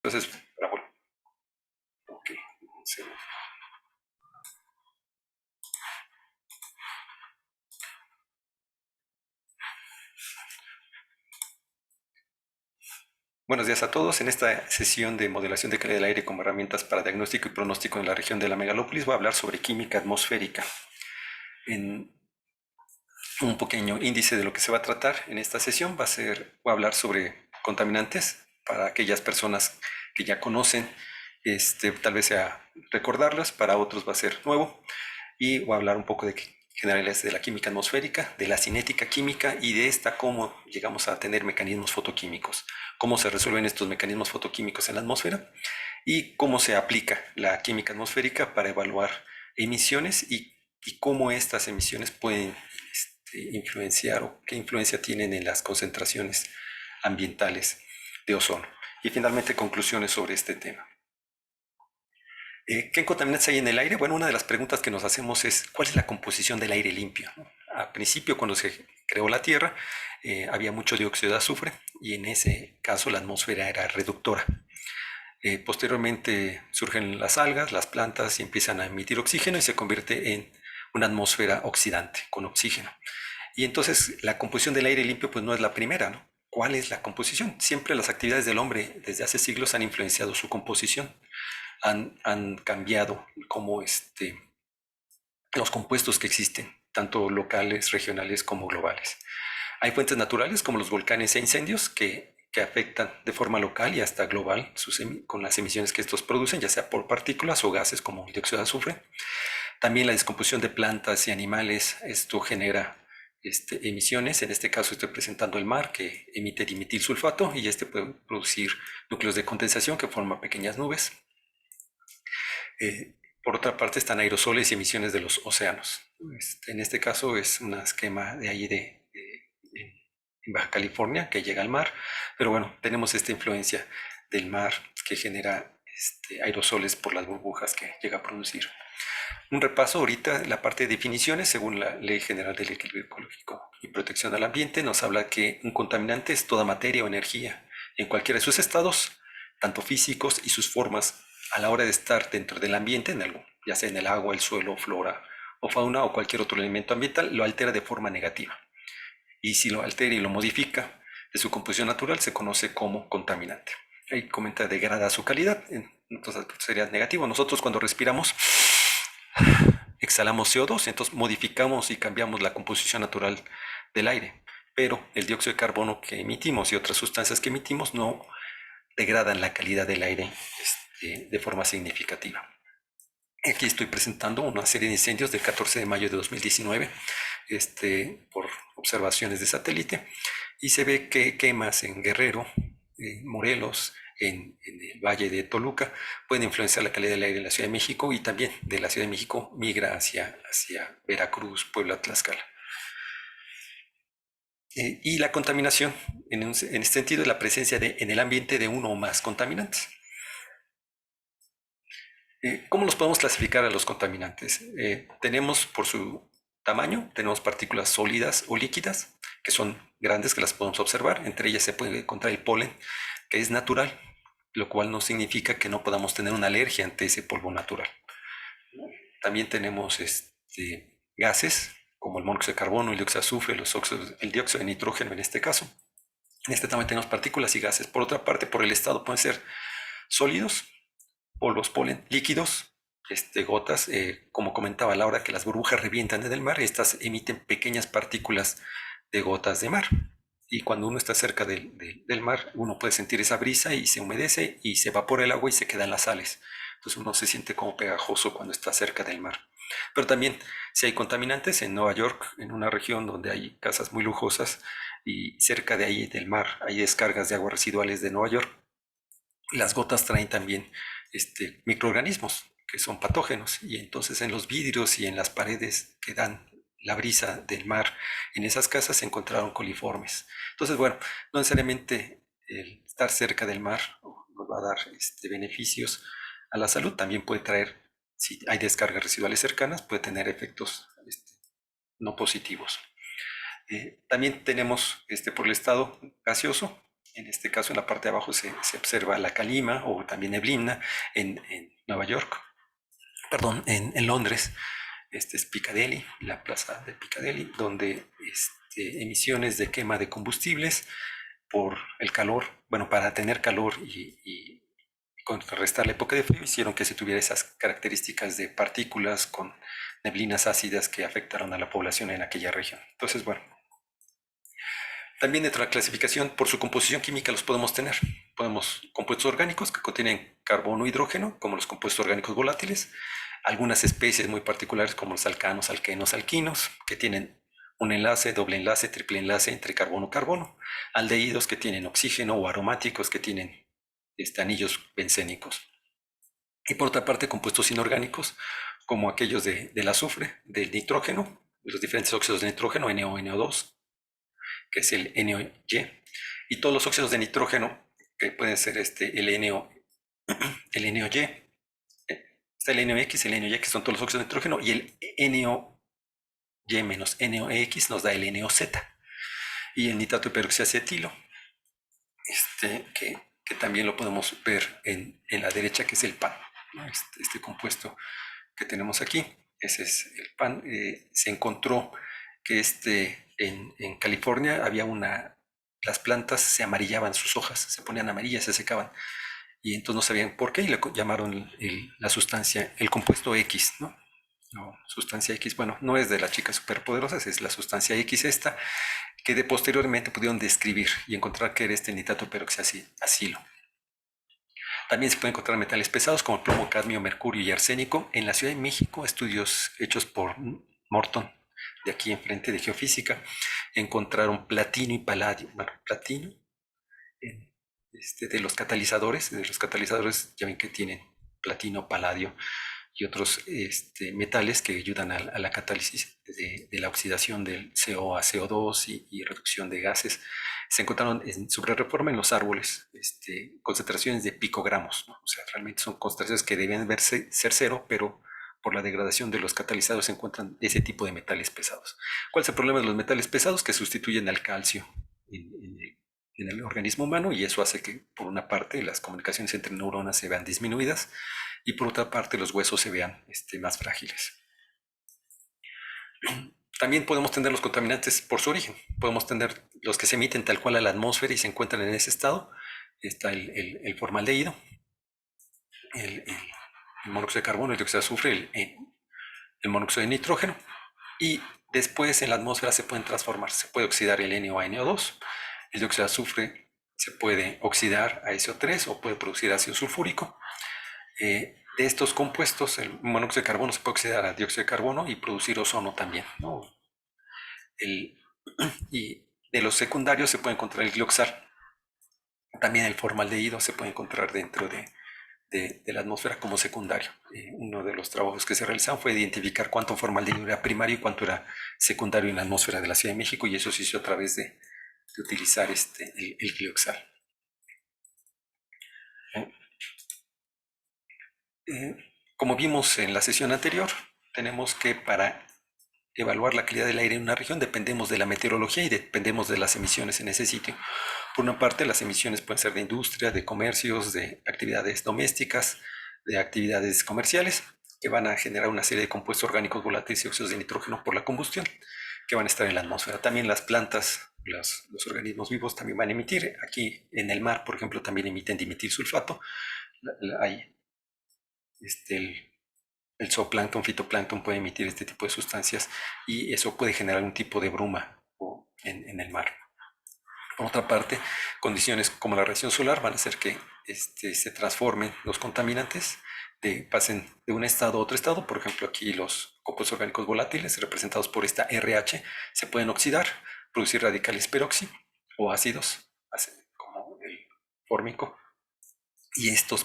Entonces, Raúl, ok, un segundo. Buenos días a todos. En esta sesión de modelación de calidad del aire como herramientas para diagnóstico y pronóstico en la región de la megalópolis, voy a hablar sobre química atmosférica. En un pequeño índice de lo que se va a tratar en esta sesión voy a hablar sobre contaminantes para aquellas personas que ya conocen, tal vez sea recordarlas, para otros va a ser nuevo. Y voy a hablar un poco de generalidades de la química atmosférica, de la cinética química y de esta cómo llegamos a tener mecanismos fotoquímicos, cómo se resuelven estos mecanismos fotoquímicos en la atmósfera y cómo se aplica la química atmosférica para evaluar emisiones y cómo estas emisiones pueden influenciar o qué influencia tienen en las concentraciones ambientales de ozono. Y finalmente conclusiones sobre este tema. ¿Qué contaminantes hay en el aire? Bueno, una de las preguntas que nos hacemos es ¿cuál es la composición del aire limpio? Al principio, cuando se creó la Tierra, había mucho dióxido de azufre y en ese caso la atmósfera era reductora. Posteriormente surgen las algas, las plantas y empiezan a emitir oxígeno y se convierte en una atmósfera oxidante con oxígeno. Y entonces la composición del aire limpio pues no es la primera, ¿no? ¿Cuál es la composición? Siempre las actividades del hombre desde hace siglos han influenciado su composición, han cambiado como los compuestos que existen, tanto locales, regionales como globales. Hay fuentes naturales como los volcanes e incendios que afectan de forma local y hasta global con las emisiones que estos producen, ya sea por partículas o gases como el dióxido de azufre. También la descomposición de plantas y animales, esto genera emisiones. En este caso estoy presentando el mar que emite dimetilsulfato y este puede producir núcleos de condensación que forman pequeñas nubes. Por otra parte están aerosoles y emisiones de los océanos. En este caso es un esquema de ahí en Baja California que llega al mar, pero bueno, tenemos esta influencia del mar que genera aerosoles por las burbujas que llega a producir. Un repaso ahorita, la parte de definiciones, según la Ley General del Equilibrio Ecológico y Protección al Ambiente, nos habla que un contaminante es toda materia o energía, en cualquiera de sus estados, tanto físicos y sus formas, a la hora de estar dentro del ambiente, en algo, ya sea en el agua, el suelo, flora o fauna o cualquier otro elemento ambiental, lo altera de forma negativa. Y si lo altera y lo modifica de su composición natural, se conoce como contaminante. Ahí comenta degrada su calidad, entonces sería negativo. Nosotros cuando respiramos exhalamos CO2, entonces modificamos y cambiamos la composición natural del aire, pero el dióxido de carbono que emitimos y otras sustancias que emitimos no degradan la calidad del aire de forma significativa. Aquí estoy presentando una serie de incendios del 14 de mayo de 2019 por observaciones de satélite y se ve que quemas en Guerrero, Morelos, en el Valle de Toluca, pueden influenciar la calidad del aire en la Ciudad de México y también de la Ciudad de México migra hacia Veracruz, Puebla, Tlaxcala. Y la contaminación, en este sentido, es la presencia en el ambiente de uno o más contaminantes. ¿Cómo los podemos clasificar a los contaminantes? Tenemos por su tamaño, tenemos partículas sólidas o líquidas, que son grandes, que las podemos observar. Entre ellas se puede encontrar el polen, que es natural, lo cual no significa que no podamos tener una alergia ante ese polvo natural. También tenemos gases, como el monóxido de carbono, el dióxido de azufre, el dióxido de nitrógeno en este caso. En este también tenemos partículas y gases. Por otra parte, por el estado pueden ser sólidos, polvos, polen, líquidos, gotas, como comentaba Laura, que las burbujas revientan en el mar y estas emiten pequeñas partículas de gotas de mar. Y cuando uno está cerca del mar, uno puede sentir esa brisa y se humedece y se evapora el agua y se quedan las sales. Entonces uno se siente como pegajoso cuando está cerca del mar. Pero también si hay contaminantes en Nueva York, en una región donde hay casas muy lujosas y cerca de ahí del mar hay descargas de aguas residuales de Nueva York, las gotas traen también microorganismos que son patógenos y entonces en los vidrios y en las paredes que dan la brisa del mar en esas casas se encontraron coliformes. Entonces, bueno, no necesariamente el estar cerca del mar nos va a dar beneficios a la salud, también puede traer, si hay descargas residuales cercanas, puede tener efectos no positivos. También tenemos por el estado gaseoso, En este caso, en la parte de abajo se observa la calima o también neblina en Nueva York, perdón, en Londres. Este es Piccadilly, la plaza de Piccadilly, donde emisiones de quema de combustibles por el calor, bueno, para tener calor y contrarrestar la época de frío, hicieron que se tuviera esas características de partículas con neblinas ácidas que afectaron a la población en aquella región. Entonces, bueno, también dentro de la clasificación, por su composición química los podemos tener. Podemos compuestos orgánicos que contienen carbono e hidrógeno, como los compuestos orgánicos volátiles. Algunas especies muy particulares, como los alcanos, alquenos, alquinos, que tienen un enlace, doble enlace, triple enlace entre carbono-carbono. Aldehídos que tienen oxígeno o aromáticos que tienen anillos bencénicos. Y por otra parte, compuestos inorgánicos, como aquellos del azufre, del nitrógeno, de los diferentes óxidos de nitrógeno, NO, NO2, que es el NOY, y todos los óxidos de nitrógeno, que pueden ser el NO, el NOY, está el NOx, el NOY, que son todos los óxidos de nitrógeno, y el NOY menos NOx nos da el NOZ, y el nitrato de peroxiacetilo, que también lo podemos ver en la derecha, que es el PAN, ¿no? Este compuesto que tenemos aquí, ese es el PAN. Se encontró que en California había las plantas se amarillaban, sus hojas se ponían amarillas, se secaban, y entonces no sabían por qué y le llamaron la sustancia, el compuesto X, ¿no? No, sustancia X, bueno, no es de las chicas superpoderosas, es la sustancia X esta, que posteriormente pudieron describir y encontrar que era nitrato peroxiacilo. También se pueden encontrar metales pesados como plomo, cadmio, mercurio y arsénico. En la Ciudad de México, estudios hechos por Morton, de aquí enfrente de Geofísica, encontraron platino y paladio. Bueno, platino de los catalizadores ya ven que tienen platino, paladio y otros metales que ayudan a la catálisis de la oxidación del CO a CO2 y reducción de gases. Se encontraron sobre reforma en los árboles concentraciones de picogramos, ¿no? O sea, realmente son concentraciones que deben ser cero, pero por la degradación de los catalizadores se encuentran ese tipo de metales pesados. ¿Cuál es el problema de los metales pesados? Que sustituyen al calcio en el organismo humano, y eso hace que, por una parte, las comunicaciones entre neuronas se vean disminuidas y por otra parte los huesos se vean más frágiles. También podemos tener los contaminantes por su origen. Podemos tener los que se emiten tal cual a la atmósfera y se encuentran en ese estado. Está el formaldehído, el monóxido de carbono, el dióxido de azufre, el monóxido de nitrógeno, y después en la atmósfera se pueden transformar. Se puede oxidar el NO a NO2, el dióxido de azufre se puede oxidar a SO3 o puede producir ácido sulfúrico. De estos compuestos, el monóxido de carbono se puede oxidar a dióxido de carbono y producir ozono también, ¿no? Y de los secundarios se puede encontrar el glioxal. También el formaldehído se puede encontrar dentro de la atmósfera como secundario. Uno de los trabajos que se realizaron fue identificar cuánto formaldehído era primario y cuánto era secundario en la atmósfera de la Ciudad de México, y eso se hizo a través de utilizar el glioxal. Como vimos en la sesión anterior, tenemos que para evaluar la calidad del aire en una región dependemos de la meteorología y dependemos de las emisiones en ese sitio. Por una parte, las emisiones pueden ser de industria, de comercios, de actividades domésticas, de actividades comerciales, que van a generar una serie de compuestos orgánicos volátiles y óxidos de nitrógeno por la combustión, que van a estar en la atmósfera. También las plantas, los organismos vivos también van a emitir. Aquí en el mar, por ejemplo, también emiten dimetilsulfato. Hay el zooplancton, fitoplancton puede emitir este tipo de sustancias, y eso puede generar un tipo de bruma en el mar. Por otra parte, condiciones como la radiación solar van a hacer que se transformen los contaminantes, pasen de un estado a otro estado. Por ejemplo, aquí los compuestos orgánicos volátiles, representados por esta RH, se pueden oxidar, producir radicales peroxi o ácidos, como el fórmico, y estos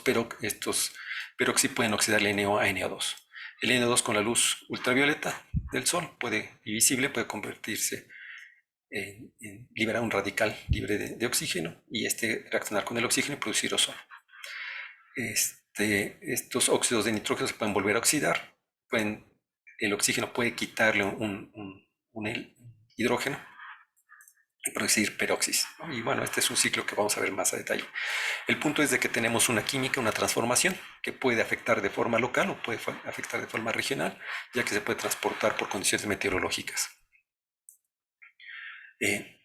peroxi pueden oxidar el NO a NO2. El NO2 con la luz ultravioleta del sol visible puede convertirse liberar un radical libre de oxígeno, y reaccionar con el oxígeno y producir ozono. Estos óxidos de nitrógeno se pueden volver a oxidar. El oxígeno puede quitarle un hidrógeno, y producir peróxido, ¿no? Y bueno, este es un ciclo que vamos a ver más a detalle. El punto es de que tenemos una química, una transformación que puede afectar de forma local o puede afectar de forma regional, ya que se puede transportar por condiciones meteorológicas. Eh,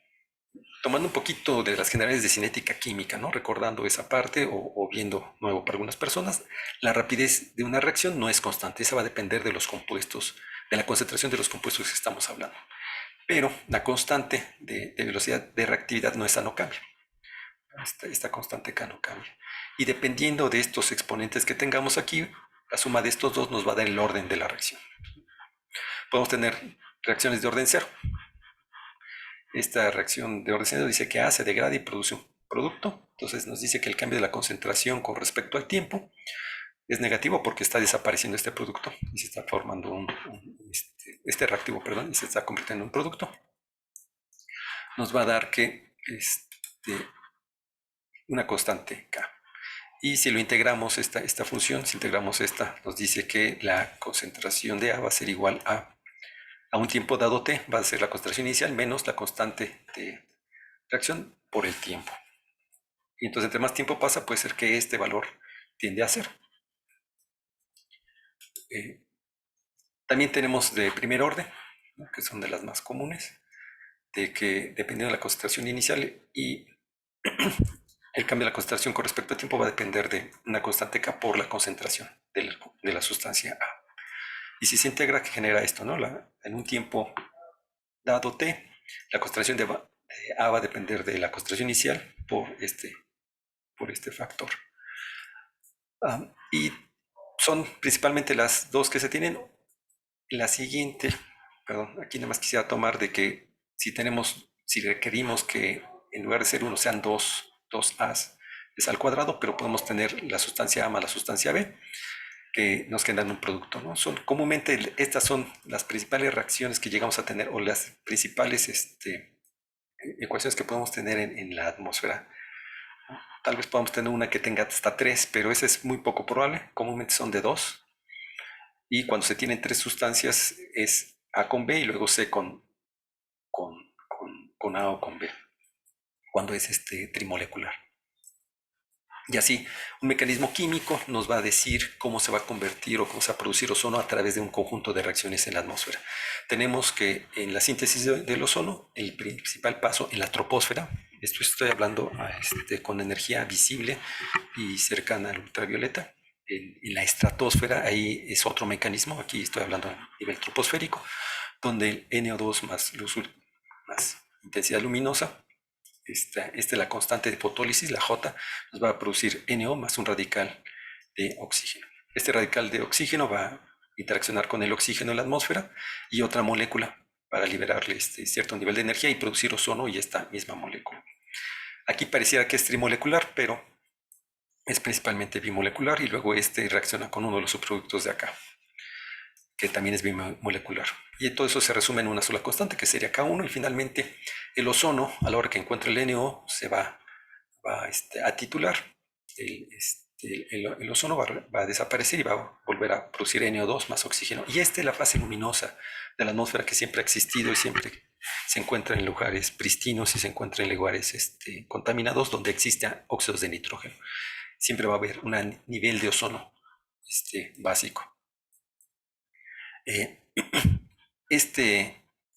Tomando un poquito de las generales de cinética química, ¿no? Recordando esa parte o viendo nuevo para algunas personas, la rapidez de una reacción no es constante, esa va a depender de los compuestos, de la concentración de los compuestos que estamos hablando. Pero la constante de velocidad de reactividad no, esa no cambia. Esta constante K no cambia. Y dependiendo de estos exponentes que tengamos aquí, la suma de estos dos nos va a dar el orden de la reacción. Podemos tener reacciones de orden cero. Esta reacción de orden cero dice que A se degrada y produce un producto. Entonces nos dice que el cambio de la concentración con respecto al tiempo es negativo porque está desapareciendo este producto y se está formando este reactivo, perdón, y se está convirtiendo en un producto. Nos va a dar que una constante K. Y si lo integramos, esta función, si integramos esta, nos dice que la concentración de A va a ser igual a un tiempo dado T, va a ser la concentración inicial menos la constante de reacción por el tiempo. Y entonces, entre más tiempo pasa, puede ser que este valor tiende a cero. También tenemos de primer orden, ¿no? Que son de las más comunes, de que dependiendo de la concentración inicial y el cambio de la concentración con respecto al tiempo va a depender de una constante K por la concentración de la sustancia A. Y si se integra, que genera esto, ¿no? En un tiempo dado T, la concentración de A va a depender de la concentración inicial por este factor. Y son principalmente las dos que se tienen. La siguiente, perdón, aquí nada más quisiera tomar de que si requerimos que en lugar de ser uno sean dos A's, es al cuadrado, pero podemos tener la sustancia A más la sustancia B, que nos quedan un producto, ¿no? Comúnmente estas son las principales reacciones que llegamos a tener o las principales ecuaciones que podemos tener en la atmósfera. Tal vez podamos tener una que tenga hasta tres, pero esa es muy poco probable. Comúnmente son de dos. Y cuando se tienen tres sustancias es A con B y luego C con A o con B, cuando es trimolecular. Y así, un mecanismo químico nos va a decir cómo se va a convertir o cómo se va a producir ozono a través de un conjunto de reacciones en la atmósfera. Tenemos que en la síntesis del ozono, el principal paso en la troposfera, esto estoy hablando con energía visible y cercana al ultravioleta. En la estratosfera, ahí es otro mecanismo, aquí estoy hablando a nivel troposférico, donde el NO2 más luz, más intensidad luminosa, esta es la constante de fotólisis, la J, nos va a producir NO más un radical de oxígeno. Este radical de oxígeno va a interaccionar con el oxígeno en la atmósfera y otra molécula para liberarle cierto nivel de energía y producir ozono y esta misma molécula. Aquí pareciera que es trimolecular, pero es principalmente bimolecular y luego reacciona con uno de los subproductos de acá, que también es bimolecular. Y todo eso se resume en una sola constante, que sería K1, y finalmente el ozono, a la hora que encuentre el NO, se va a titular. El ozono va a desaparecer y va a volver a producir NO2 más oxígeno. Y esta es la fase luminosa de la atmósfera que siempre ha existido y siempre se encuentra en lugares pristinos y se encuentra en lugares contaminados donde existen óxidos de nitrógeno. Siempre va a haber un nivel de ozono básico. Eh,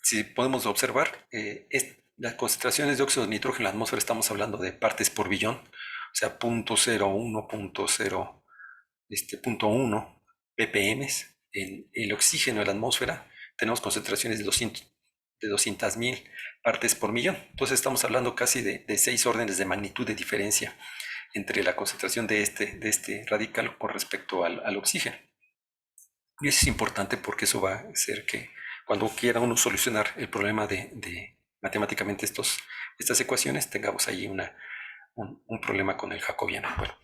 si podemos observar, las concentraciones de óxido de nitrógeno en la atmósfera estamos hablando de partes por billón, o sea, 0.01, 0.1 ppm. En el oxígeno de la atmósfera tenemos concentraciones de 200.000 partes por millón. Entonces estamos hablando casi de 6 órdenes de magnitud de diferencia entre la concentración de este radical con respecto al oxígeno. Y eso es importante porque eso va a hacer que cuando quiera uno solucionar el problema de matemáticamente estas ecuaciones, tengamos ahí un problema con el jacobiano. Bueno,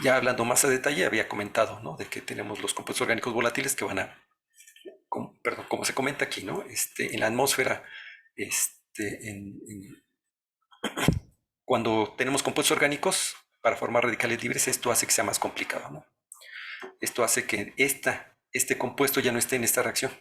ya hablando más a detalle, había comentado, ¿no? De que tenemos los compuestos orgánicos volátiles que van perdón, como se comenta aquí, ¿no? En la atmósfera, cuando tenemos compuestos orgánicos para formar radicales libres, esto hace que sea más complicado, ¿no? Esto hace que este compuesto ya no esté en esta reacción.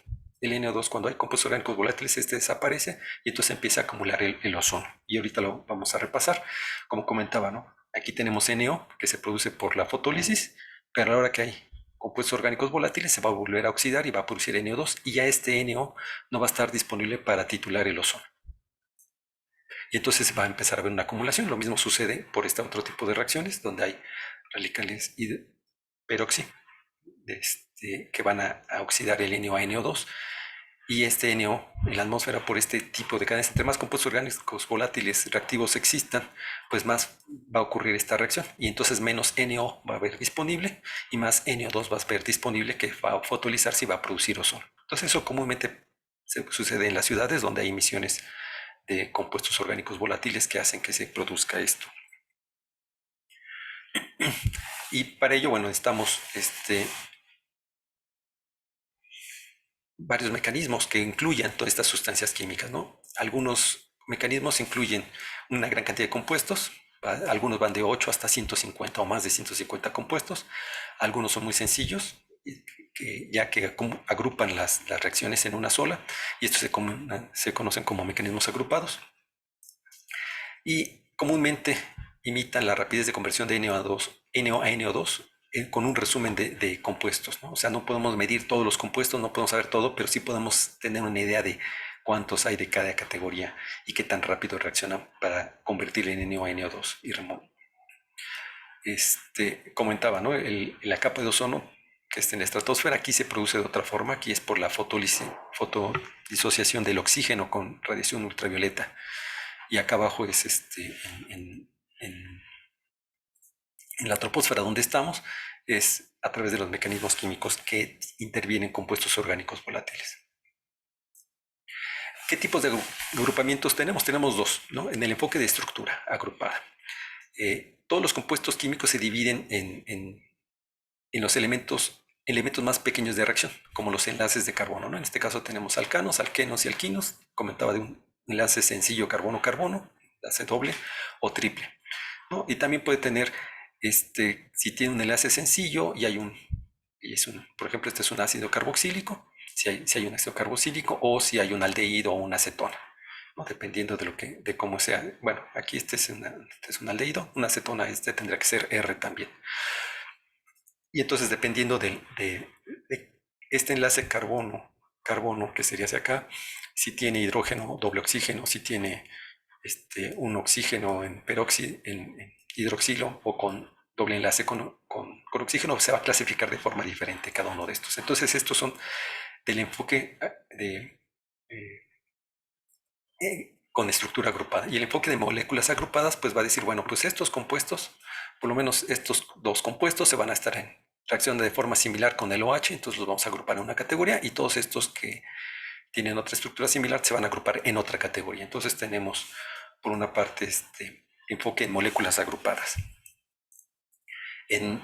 el NO2, cuando hay compuestos orgánicos volátiles, este desaparece y entonces empieza a acumular el ozono. Y ahorita lo vamos a repasar. Como comentaba, ¿no? Aquí tenemos NO, que se produce por la fotólisis, pero a la hora que hay compuestos orgánicos volátiles, se va a volver a oxidar y va a producir NO2, y ya este NO no va a estar disponible para titular el ozono. Y entonces va a empezar a haber una acumulación. Lo mismo sucede por este otro tipo de reacciones, donde hay radicales peroxi que van a oxidar el NO a NO2, y este NO en la atmósfera, por este tipo de cadenas, entre más compuestos orgánicos volátiles reactivos existan, pues más va a ocurrir esta reacción, y entonces menos NO va a haber disponible y más NO2 va a haber disponible, que va a fotolizarse y va a producir ozono. Entonces eso comúnmente sucede en las ciudades donde hay emisiones de compuestos orgánicos volátiles que hacen que se produzca esto. Y para ello, bueno, necesitamos varios mecanismos que incluyan todas estas sustancias químicas, ¿no? Algunos mecanismos incluyen una gran cantidad de compuestos, algunos van de 8 hasta 150 o más de 150 compuestos, algunos son muy sencillos, ya que agrupan las reacciones en una sola, y estos se conocen como mecanismos agrupados, y comúnmente imitan la rapidez de conversión de NO a NO2 con un resumen de compuestos, ¿no? O sea, no podemos medir todos los compuestos, no podemos saber todo, pero sí podemos tener una idea de cuántos hay de cada categoría y qué tan rápido reaccionan para convertir en NO a NO2 y comentaba, ¿no? La capa de ozono que está en la estratosfera, aquí se produce de otra forma, aquí es por la fotodisociación del oxígeno con radiación ultravioleta, y acá abajo es en, en la troposfera donde estamos, es a través de los mecanismos químicos que intervienen en compuestos orgánicos volátiles. ¿Qué tipos de agrupamientos tenemos? Tenemos dos, ¿no? En el enfoque de estructura agrupada. Todos los compuestos químicos se dividen en los elementos más pequeños de reacción, como los enlaces de carbono, ¿no? En este caso tenemos alcanos, alquenos y alquinos. Comentaba de un enlace sencillo carbono-carbono, enlace doble o triple, ¿no? Y también puede tener, si tiene un enlace sencillo y por ejemplo, este es un ácido carboxílico, si hay un ácido carboxílico, o si hay un aldehído o una acetona, ¿no? Dependiendo de cómo sea. Bueno, aquí este es un aldehído, una acetona, tendría que ser R también. Y entonces, dependiendo de este enlace carbono, que sería hacia acá, si tiene hidrógeno, doble oxígeno, si tiene un oxígeno en hidroxilo, o con doble enlace con oxígeno, se va a clasificar de forma diferente cada uno de estos. Entonces, estos son del enfoque con estructura agrupada. Y el enfoque de moléculas agrupadas, pues va a decir, bueno, pues estos compuestos, por lo menos estos dos compuestos, se van a estar en reacción de forma similar con el OH, entonces los vamos a agrupar en una categoría, y todos estos que tienen otra estructura similar se van a agrupar en otra categoría. Entonces tenemos, por una parte, enfoque en moléculas agrupadas. ¿En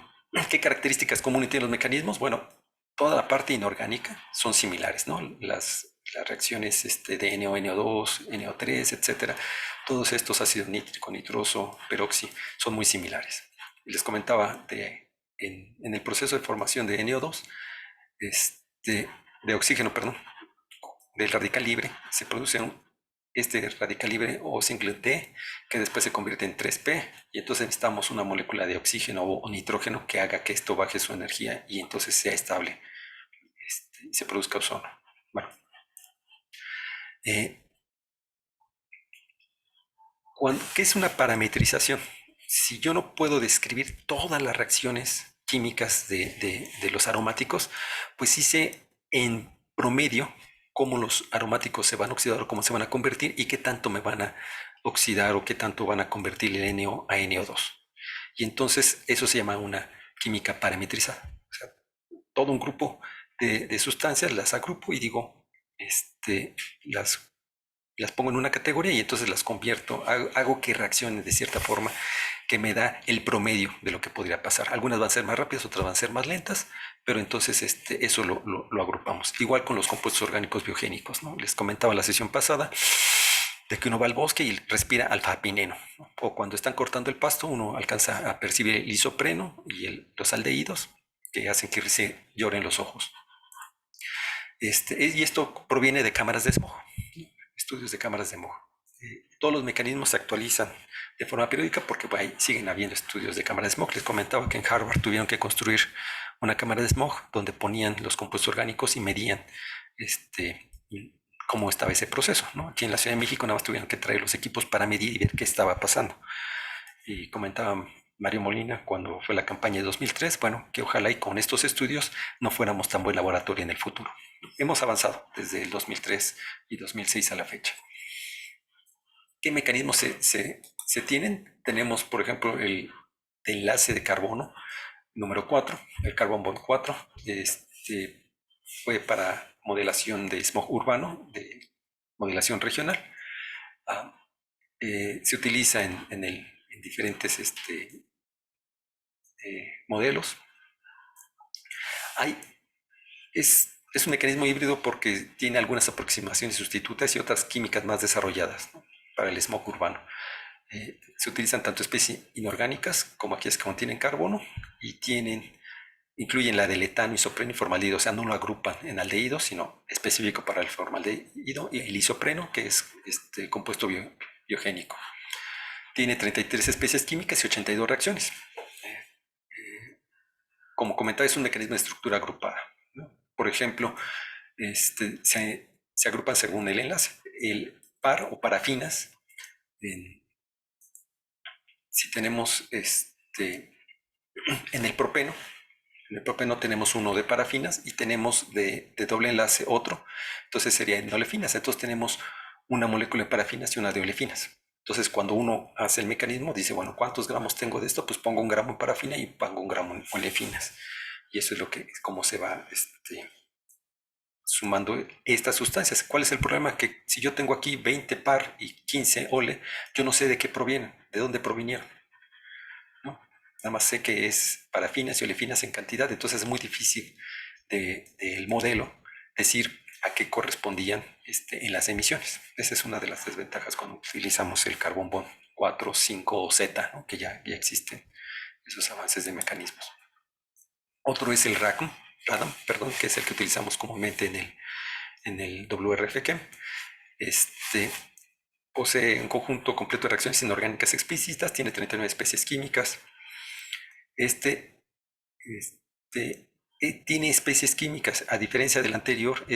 qué características comunes tienen los mecanismos? Bueno, toda la parte inorgánica son similares, ¿no? Las reacciones de NO, NO2, NO3, etcétera, todos estos ácidos nítrico, nitroso, peroxi, son muy similares. Les comentaba en el proceso de formación de NO2, de oxígeno, perdón, del radical libre, se produce este radical libre o singlet D, que después se convierte en 3P, y entonces necesitamos una molécula de oxígeno o nitrógeno que haga que esto baje su energía y entonces sea estable, y se produzca ozono. Bueno, ¿qué es una parametrización? Si yo no puedo describir todas las reacciones químicas de los aromáticos, pues sí sé en promedio cómo los aromáticos se van a oxidar o cómo se van a convertir, y qué tanto me van a oxidar o qué tanto van a convertir el NO a NO2. Y entonces eso se llama una química parametrizada. O sea, todo un grupo de sustancias las agrupo y digo, las pongo en una categoría y entonces las convierto, hago que reaccionen de cierta forma que me da el promedio de lo que podría pasar. Algunas van a ser más rápidas, otras van a ser más lentas, pero entonces eso lo agrupamos. Igual con los compuestos orgánicos biogénicos, ¿no? Les comentaba en la sesión pasada de que uno va al bosque y respira alfa-pineno, ¿no? O cuando están cortando el pasto, uno alcanza a percibir el isopreno y los aldehídos, que hacen que se lloren los ojos. Y esto proviene de cámaras de smog, estudios de cámaras de smog. Todos los mecanismos se actualizan de forma periódica porque pues, ahí siguen habiendo estudios de cámaras de smog. Les comentaba que en Harvard tuvieron que construir una cámara de smog donde ponían los compuestos orgánicos y medían este, cómo estaba ese proceso, ¿no? Aquí en la Ciudad de México nada más tuvieron que traer los equipos para medir y ver qué estaba pasando. Y comentaba Mario Molina cuando fue la campaña de 2003, bueno, que ojalá y con estos estudios no fuéramos tan buen laboratorio en el futuro. Hemos avanzado desde el 2003 y 2006 a la fecha. ¿Qué mecanismos se tienen? Tenemos, por ejemplo, el enlace de carbono número 4, el Carbon Bond 4, fue para modelación de smog urbano, de modelación regional. Ah, se utiliza en diferentes modelos. Hay, es un mecanismo híbrido porque tiene algunas aproximaciones sustitutas y otras químicas más desarrolladas, ¿no? Para el smog urbano. Se utilizan tanto especies inorgánicas como aquellas que contienen carbono y incluyen la del etano, isopreno y formaldehído, o sea, no lo agrupan en aldehído, sino específico para el formaldehído y el isopreno, que es compuesto biogénico. Tiene 33 especies químicas y 82 reacciones. Como comentaba, es un mecanismo de estructura agrupada, ¿no? Por ejemplo, se agrupan según el enlace. El par o parafinas, en, si tenemos en el propeno, en el propeno tenemos uno de parafinas y tenemos de doble enlace otro, entonces sería en olefinas. Entonces tenemos una molécula de parafinas y una de olefinas. Entonces cuando uno hace el mecanismo, dice, bueno, ¿cuántos gramos tengo de esto? Pues pongo 1 gramo en parafina y pongo 1 gramo en olefinas. Y eso es cómo se va sumando estas sustancias. ¿Cuál es el problema? Que si yo tengo aquí 20 par y 15 ole, yo no sé de qué provienen, de dónde provinieron, ¿no? Nada más sé que es parafinas y olefinas en cantidad, entonces es muy difícil del modelo decir a qué correspondían en las emisiones. Esa es una de las desventajas cuando utilizamos el Carbon Bond 4, 5 o Z, ¿no? Que ya existen esos avances de mecanismos. Otro es el RADAM, perdón, que es el que utilizamos comúnmente en el WRFK. Posee un conjunto completo de reacciones inorgánicas explícitas, tiene 39 especies químicas. Este, este tiene especies químicas, a diferencia del anterior,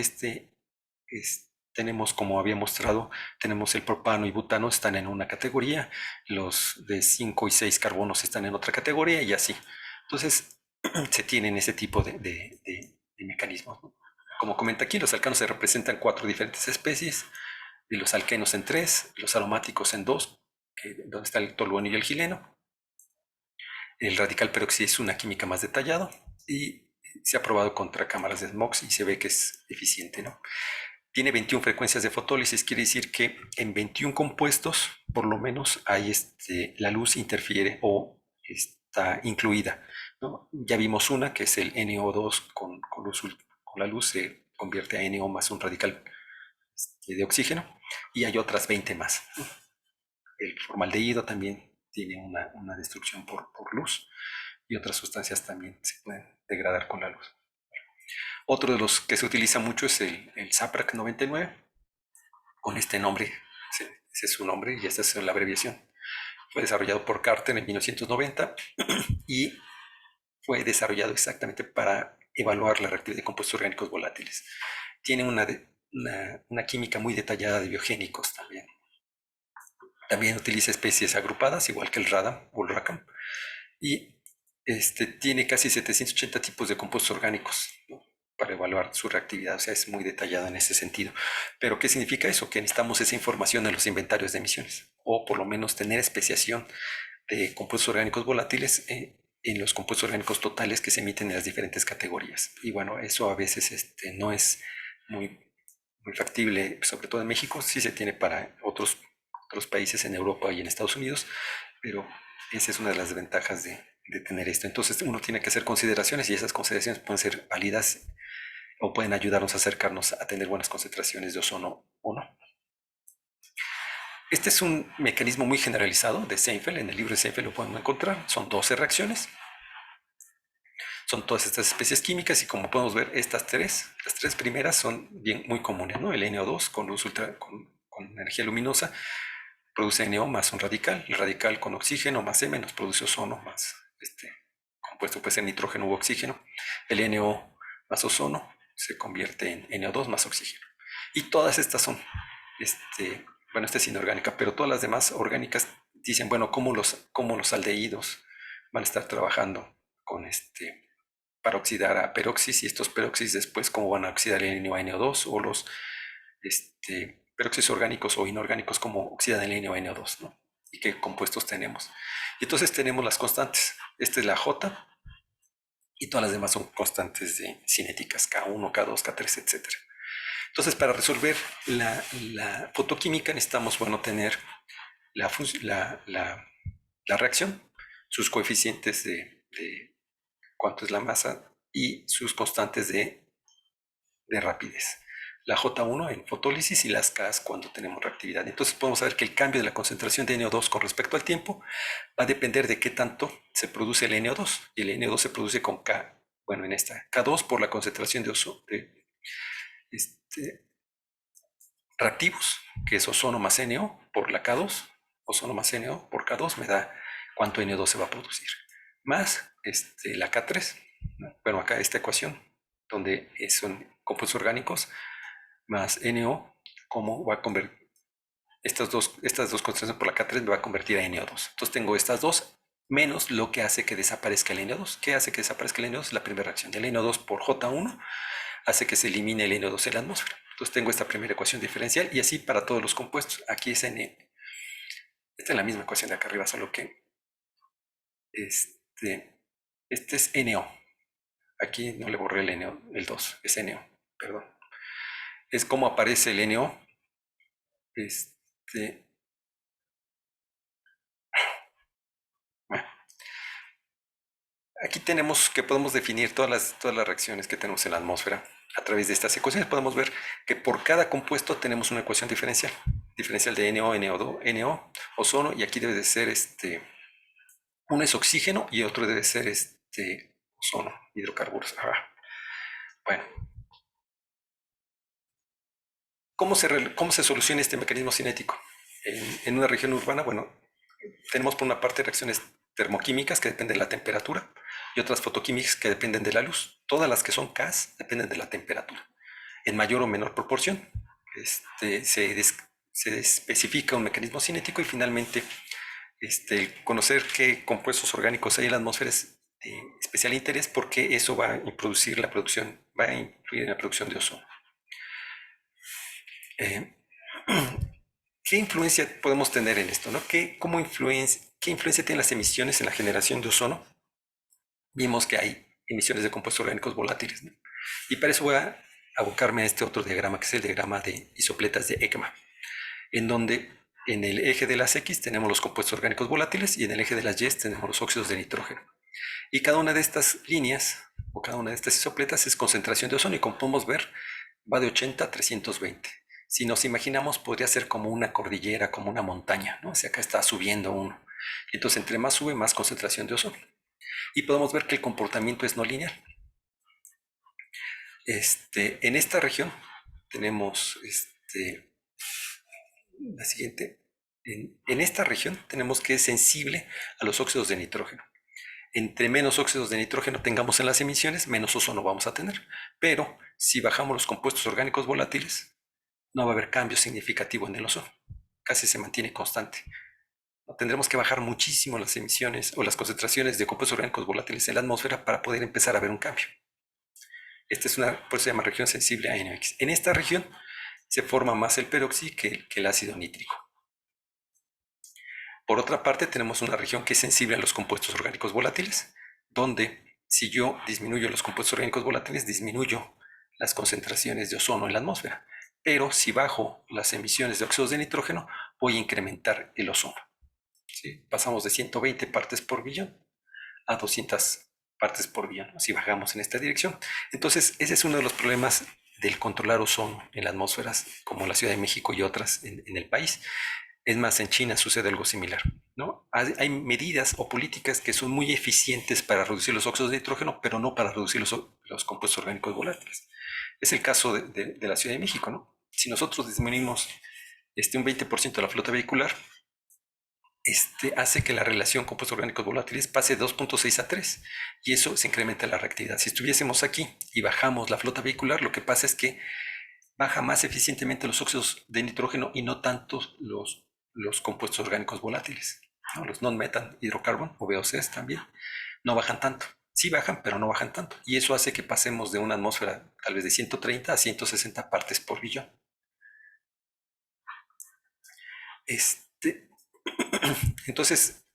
tenemos, como había mostrado, tenemos el propano y butano están en una categoría, los de 5 y 6 carbonos están en otra categoría y así. Entonces, se tienen ese tipo de mecanismos, ¿no? Como comenta aquí, los alcanos se representan 4 diferentes especies, y los alquenos en 3, los aromáticos en 2, donde está el tolueno y el gileno. El radical peroxi es una química más detallada y se ha probado contra cámaras de smog y se ve que es eficiente, ¿no? Tiene 21 frecuencias de fotólisis, quiere decir que en 21 compuestos, por lo menos, hay la luz interfiere o está incluida, ¿no? Ya vimos una, que es el NO2 con la luz se convierte a NO más un radical de oxígeno, y hay otras 20 más. El formaldehído también tiene una destrucción por luz, y otras sustancias también se pueden degradar con la luz. Otro de los que se utiliza mucho es el SAPRAC 99, con este nombre, ese es su nombre y esta es la abreviación. Fue desarrollado por Carter en 1990 y fue desarrollado exactamente para evaluar la reactividad de compuestos orgánicos volátiles. Tiene una química muy detallada de biogénicos también. También utiliza especies agrupadas, igual que el radam o el racam, y tiene casi 780 tipos de compuestos orgánicos, ¿no? Para evaluar su reactividad, o sea, es muy detallada en ese sentido. Pero ¿qué significa eso? Que necesitamos esa información en los inventarios de emisiones, o por lo menos tener especiación de compuestos orgánicos volátiles en los compuestos orgánicos totales que se emiten en las diferentes categorías. Y bueno, eso a veces no es muy, muy factible, sobre todo en México, sí se tiene para otros países en Europa y en Estados Unidos, pero esa es una de las ventajas de tener esto. Entonces uno tiene que hacer consideraciones y esas consideraciones pueden ser válidas o pueden ayudarnos a acercarnos a tener buenas concentraciones de ozono o no. Este es un mecanismo muy generalizado de Seinfeld. En el libro de Seinfeld lo podemos encontrar. Son 12 reacciones. son todas estas especies químicas y como podemos ver, las tres primeras son bien muy comunes, ¿no? El NO2 con luz con energía luminosa produce NO más un radical, el radical con oxígeno más M nos produce ozono más compuesto pues en nitrógeno u oxígeno, el NO más ozono se convierte en NO2 más oxígeno. Y todas estas son, bueno, esta es inorgánica, pero todas las demás orgánicas dicen, bueno, cómo los aldehídos van a estar trabajando con para oxidar a peroxis y estos peroxis después cómo van a oxidar el NO a NO2 o los peróxidos orgánicos o inorgánicos como oxidan el NO2, ¿no? Y qué compuestos tenemos. Y entonces tenemos las constantes. Esta es la J y todas las demás son constantes cinéticas, K1, K2, K3, etcétera. Entonces, para resolver la fotoquímica necesitamos, bueno, tener la, la reacción, sus coeficientes de cuánto es la masa y sus constantes de rapidez. La J1 en fotólisis y las K cuando tenemos reactividad. Entonces podemos saber que el cambio de la concentración de NO2 con respecto al tiempo va a depender de qué tanto se produce el NO2. Y el NO2 se produce con K, bueno, en esta K2 por la concentración de ozono, reactivos, que es ozono más NO por la K2, ozono más NO por K2 me da cuánto NO2 se va a producir. Más la K3, ¿no? Bueno, acá esta ecuación, donde son compuestos orgánicos, más NO, cómo va a convertir estas dos concentraciones por la K3 me va a convertir a NO2. Entonces tengo estas dos menos lo que hace que desaparezca el NO2. ¿Qué hace que desaparezca el NO2? La primera reacción del NO2 por J1 hace que se elimine el NO2 en la atmósfera. Entonces tengo esta primera ecuación diferencial y así para todos los compuestos. Aquí es N. Esta es la misma ecuación de acá arriba, solo que este es NO. Aquí no le borré el NO, el 2, es NO, perdón. Es como aparece el NO. Bueno, aquí tenemos que podemos definir todas las reacciones que tenemos en la atmósfera. A través de estas ecuaciones podemos ver que por cada compuesto tenemos una ecuación diferencial. Diferencial de NO, NO2, NO, ozono, y aquí debe de ser uno es oxígeno y otro debe ser ozono, hidrocarburos. Bueno, ¿cómo se soluciona este mecanismo cinético? En una región urbana, bueno, tenemos por una parte reacciones termoquímicas que dependen de la temperatura y otras fotoquímicas que dependen de la luz. Todas las que son Ks dependen de la temperatura, en mayor o menor proporción. Se especifica un mecanismo cinético y finalmente conocer qué compuestos orgánicos hay en la atmósfera es de especial interés porque eso va a introducir la producción, va a influir en la producción de ozono. Eh, ¿Qué influencia podemos tener en esto? ¿No? ¿Qué influencia tienen las emisiones en la generación de ozono? Vimos que hay emisiones de compuestos orgánicos volátiles, ¿no? Y para eso voy a abocarme a este otro diagrama, que es el diagrama de isopletas de Ekman, en donde en el eje de las X tenemos los compuestos orgánicos volátiles y en el eje de las Y tenemos los óxidos de nitrógeno. Y cada una de estas líneas o cada una de estas isopletas es concentración de ozono y como podemos ver va de 80 a 320. Si nos imaginamos podría ser como una cordillera, como una montaña, ¿no? O sea, acá está subiendo uno. Entonces entre más sube, más concentración de ozono. Y podemos ver que el comportamiento es no lineal. En esta región tenemos la siguiente. En esta región tenemos que es sensible a los óxidos de nitrógeno. Entre menos óxidos de nitrógeno tengamos en las emisiones, menos ozono vamos a tener. Pero si bajamos los compuestos orgánicos volátiles, no va a haber cambio significativo en el ozono. Casi se mantiene constante. Tendremos que bajar muchísimo las emisiones o las concentraciones de compuestos orgánicos volátiles en la atmósfera para poder empezar a ver un cambio. Esta es por eso se llama región sensible a NOx. En esta región se forma más el peróxido que el ácido nítrico. Por otra parte, tenemos una región que es sensible a los compuestos orgánicos volátiles, donde si yo disminuyo los compuestos orgánicos volátiles, disminuyo las concentraciones de ozono en la atmósfera. Pero si bajo las emisiones de óxidos de nitrógeno, voy a incrementar el ozono. ¿Sí? Pasamos de 120 partes por billón a 200 partes por billón, si bajamos en esta dirección. Entonces, ese es uno de los problemas del controlar ozono en las atmósferas, como la Ciudad de México y otras en el país. Es más, en China sucede algo similar, ¿no? Hay medidas o políticas que son muy eficientes para reducir los óxidos de nitrógeno, pero no para reducir los compuestos orgánicos volátiles. Es el caso de la Ciudad de México, ¿no? Si nosotros disminuimos un 20% de la flota vehicular, hace que la relación compuestos orgánicos volátiles pase de 2.6 a 3 y eso se incrementa la reactividad. Si estuviésemos aquí y bajamos la flota vehicular, lo que pasa es que baja más eficientemente los óxidos de nitrógeno y no tanto los compuestos orgánicos volátiles, ¿no? Los non-metal hydrocarbon o VOCs también no bajan tanto. Sí bajan, pero no bajan tanto. Y eso hace que pasemos de una atmósfera tal vez de 130 a 160 partes por billón. Este, entonces,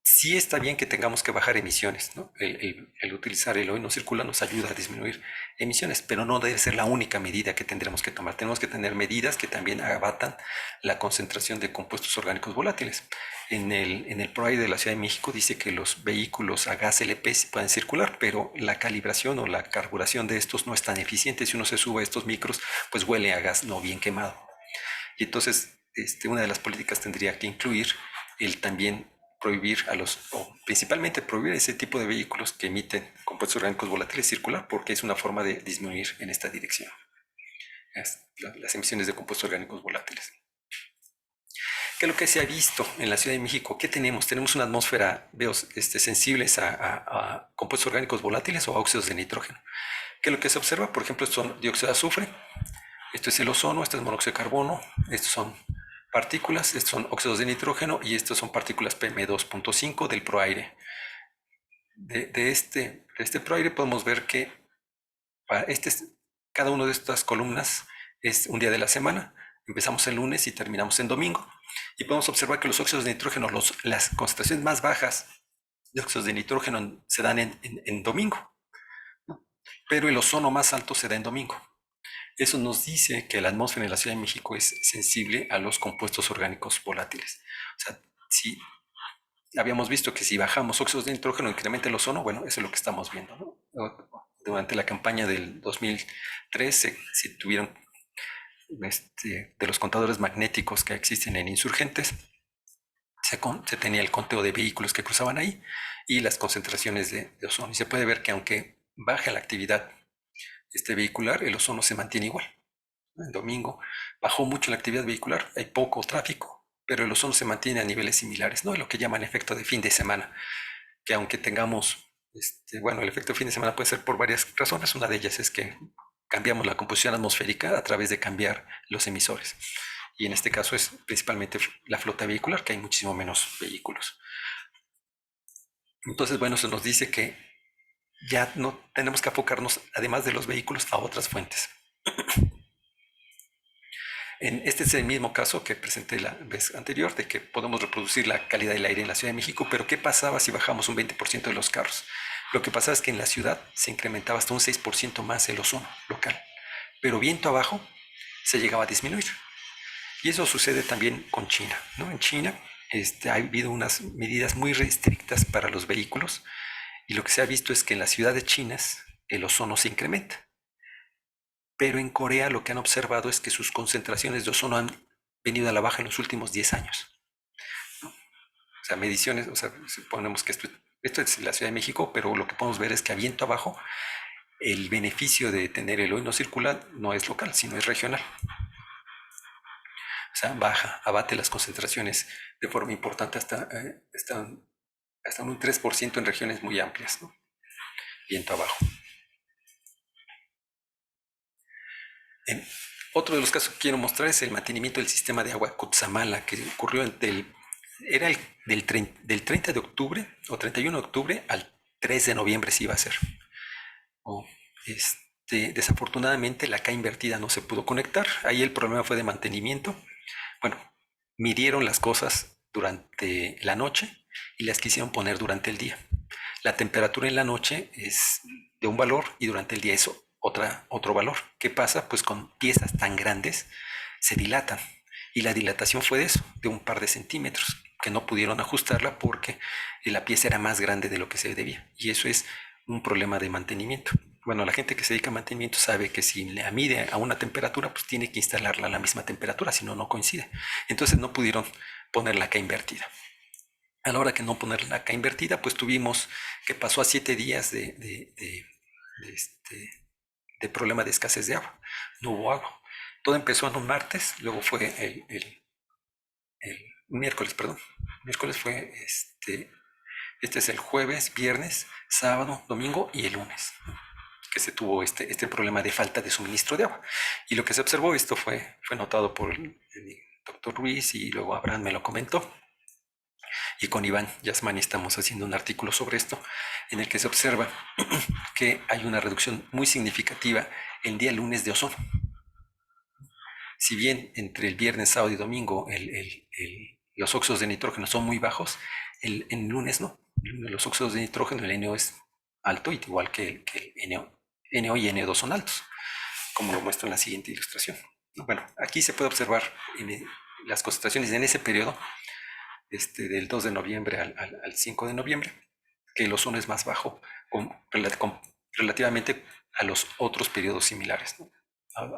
sí está bien que tengamos que bajar emisiones, ¿no? El utilizar el hoy no circula nos ayuda a disminuir emisiones, pero no debe ser la única medida que tendremos que tomar. Tenemos que tener medidas que también abatan la concentración de compuestos orgánicos volátiles. En el PROAI de la Ciudad de México dice que los vehículos a gas LP sí pueden circular, pero la calibración o la carburación de estos no es tan eficiente. Si uno se sube a estos micros, pues huele a gas no bien quemado. Y entonces, una de las políticas tendría que incluir el también prohibir o principalmente prohibir ese tipo de vehículos que emiten compuestos orgánicos volátiles circular, porque es una forma de disminuir en esta dirección las emisiones de compuestos orgánicos volátiles. ¿Qué es lo que se ha visto en la Ciudad de México? ¿Qué tenemos? Tenemos una atmósfera, sensibles a compuestos orgánicos volátiles o a óxidos de nitrógeno. ¿Qué es lo que se observa? Por ejemplo, son dióxido de azufre, esto es el ozono, esto es monóxido de carbono, estos son partículas, estos son óxidos de nitrógeno y estos son partículas PM2.5 del proaire. De este proaire podemos ver que para cada una de estas columnas es un día de la semana. Empezamos el lunes y terminamos en domingo. Y podemos observar que los óxidos de nitrógeno, las concentraciones más bajas de óxidos de nitrógeno se dan en domingo, ¿no? Pero el ozono más alto se da en domingo. Eso nos dice que la atmósfera en la Ciudad de México es sensible a los compuestos orgánicos volátiles. O sea, si habíamos visto que si bajamos óxidos de nitrógeno incrementa el ozono, bueno, eso es lo que estamos viendo, ¿no? Durante la campaña del 2003 se tuvieron de los contadores magnéticos que existen en Insurgentes, se tenía el conteo de vehículos que cruzaban ahí y las concentraciones de ozono. Y se puede ver que aunque baje la actividad vehicular, el ozono se mantiene igual. El domingo bajó mucho la actividad vehicular, hay poco tráfico, pero el ozono se mantiene a niveles similares, ¿no? Lo que llaman efecto de fin de semana, que aunque tengamos, el efecto de fin de semana puede ser por varias razones. Una de ellas es que cambiamos la composición atmosférica a través de cambiar los emisores. Y en este caso es principalmente la flota vehicular, que hay muchísimo menos vehículos. Entonces, bueno, se nos dice que ya no tenemos que enfocarnos, además de los vehículos, a otras fuentes. Este es el mismo caso que presenté la vez anterior, de que podemos reproducir la calidad del aire en la Ciudad de México, pero ¿qué pasaba si bajamos un 20% de los carros? Lo que pasaba es que en la ciudad se incrementaba hasta un 6% más el ozono local, pero viento abajo se llegaba a disminuir. Y eso sucede también con China, ¿no? En China ha habido unas medidas muy restrictas para los vehículos y lo que se ha visto es que en las ciudades chinas el ozono se incrementa. Pero en Corea lo que han observado es que sus concentraciones de ozono han venido a la baja en los últimos 10 años. ¿No? O sea, mediciones, suponemos que esto es la Ciudad de México, pero lo que podemos ver es que a viento abajo el beneficio de tener el hoy no circular no es local, sino es regional. O sea, abate las concentraciones de forma importante hasta un 3% en regiones muy amplias, ¿no? Viento abajo. Otro de los casos que quiero mostrar es el mantenimiento del sistema de agua Cutzamala, que ocurrió del 30 de octubre o 31 de octubre al 3 de noviembre se iba a hacer. Desafortunadamente la K invertida no se pudo conectar, ahí el problema fue de mantenimiento. Bueno, midieron las cosas durante la noche y las quisieron poner durante el día. La temperatura en la noche es de un valor y durante el día es otro valor. ¿Qué pasa? Pues con piezas tan grandes se dilatan y la dilatación fue de eso, de un par de centímetros, que no pudieron ajustarla porque la pieza era más grande de lo que se debía y eso es un problema de mantenimiento. bueno, la gente que se dedica a mantenimiento sabe que si la mide a una temperatura, pues tiene que instalarla a la misma temperatura, si no, no coincide. Entonces no pudieron poner la K invertida. A la hora que no poner la K invertida, pues tuvimos que pasó a 7 días de problema de escasez de agua. No hubo agua. Todo empezó en un martes, luego fue el miércoles, perdón. Miércoles fue este es el jueves, viernes, sábado, domingo y el lunes que se tuvo este problema de falta de suministro de agua. Y lo que se observó, esto fue notado por el doctor Ruiz y luego Abraham me lo comentó. Y con Iván Yasmani estamos haciendo un artículo sobre esto, en el que se observa que hay una reducción muy significativa el día lunes de ozono. Si bien entre el viernes, sábado y domingo los óxidos de nitrógeno son muy bajos, en lunes no. Los óxidos de nitrógeno, el NO es alto, igual que el NO y NO2 son altos, como lo muestro en la siguiente ilustración. Bueno, aquí se puede observar las concentraciones en ese periodo, del 2 de noviembre al 5 de noviembre, que el ozono es más bajo relativamente a los otros periodos similares, ¿no?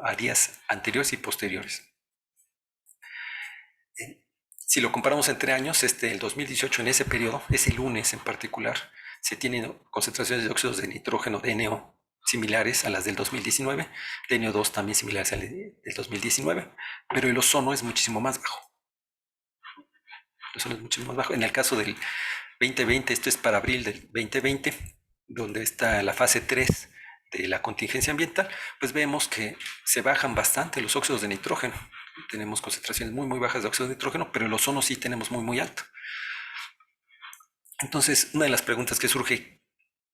A días anteriores y posteriores. Si lo comparamos entre años, el 2018 en ese periodo, ese lunes en particular, se tienen concentraciones de óxidos de nitrógeno de NO similares a las del 2019, de NO2 también similares al del 2019, pero el ozono es muchísimo más bajo. El ozono es muchísimo más bajo. En el caso del 2020, esto es para abril del 2020, donde está la fase 3 de la contingencia ambiental, pues vemos que se bajan bastante los óxidos de nitrógeno. Tenemos concentraciones muy, muy bajas de óxido de nitrógeno, pero el ozono sí tenemos muy, muy alto. Entonces, una de las preguntas que surge,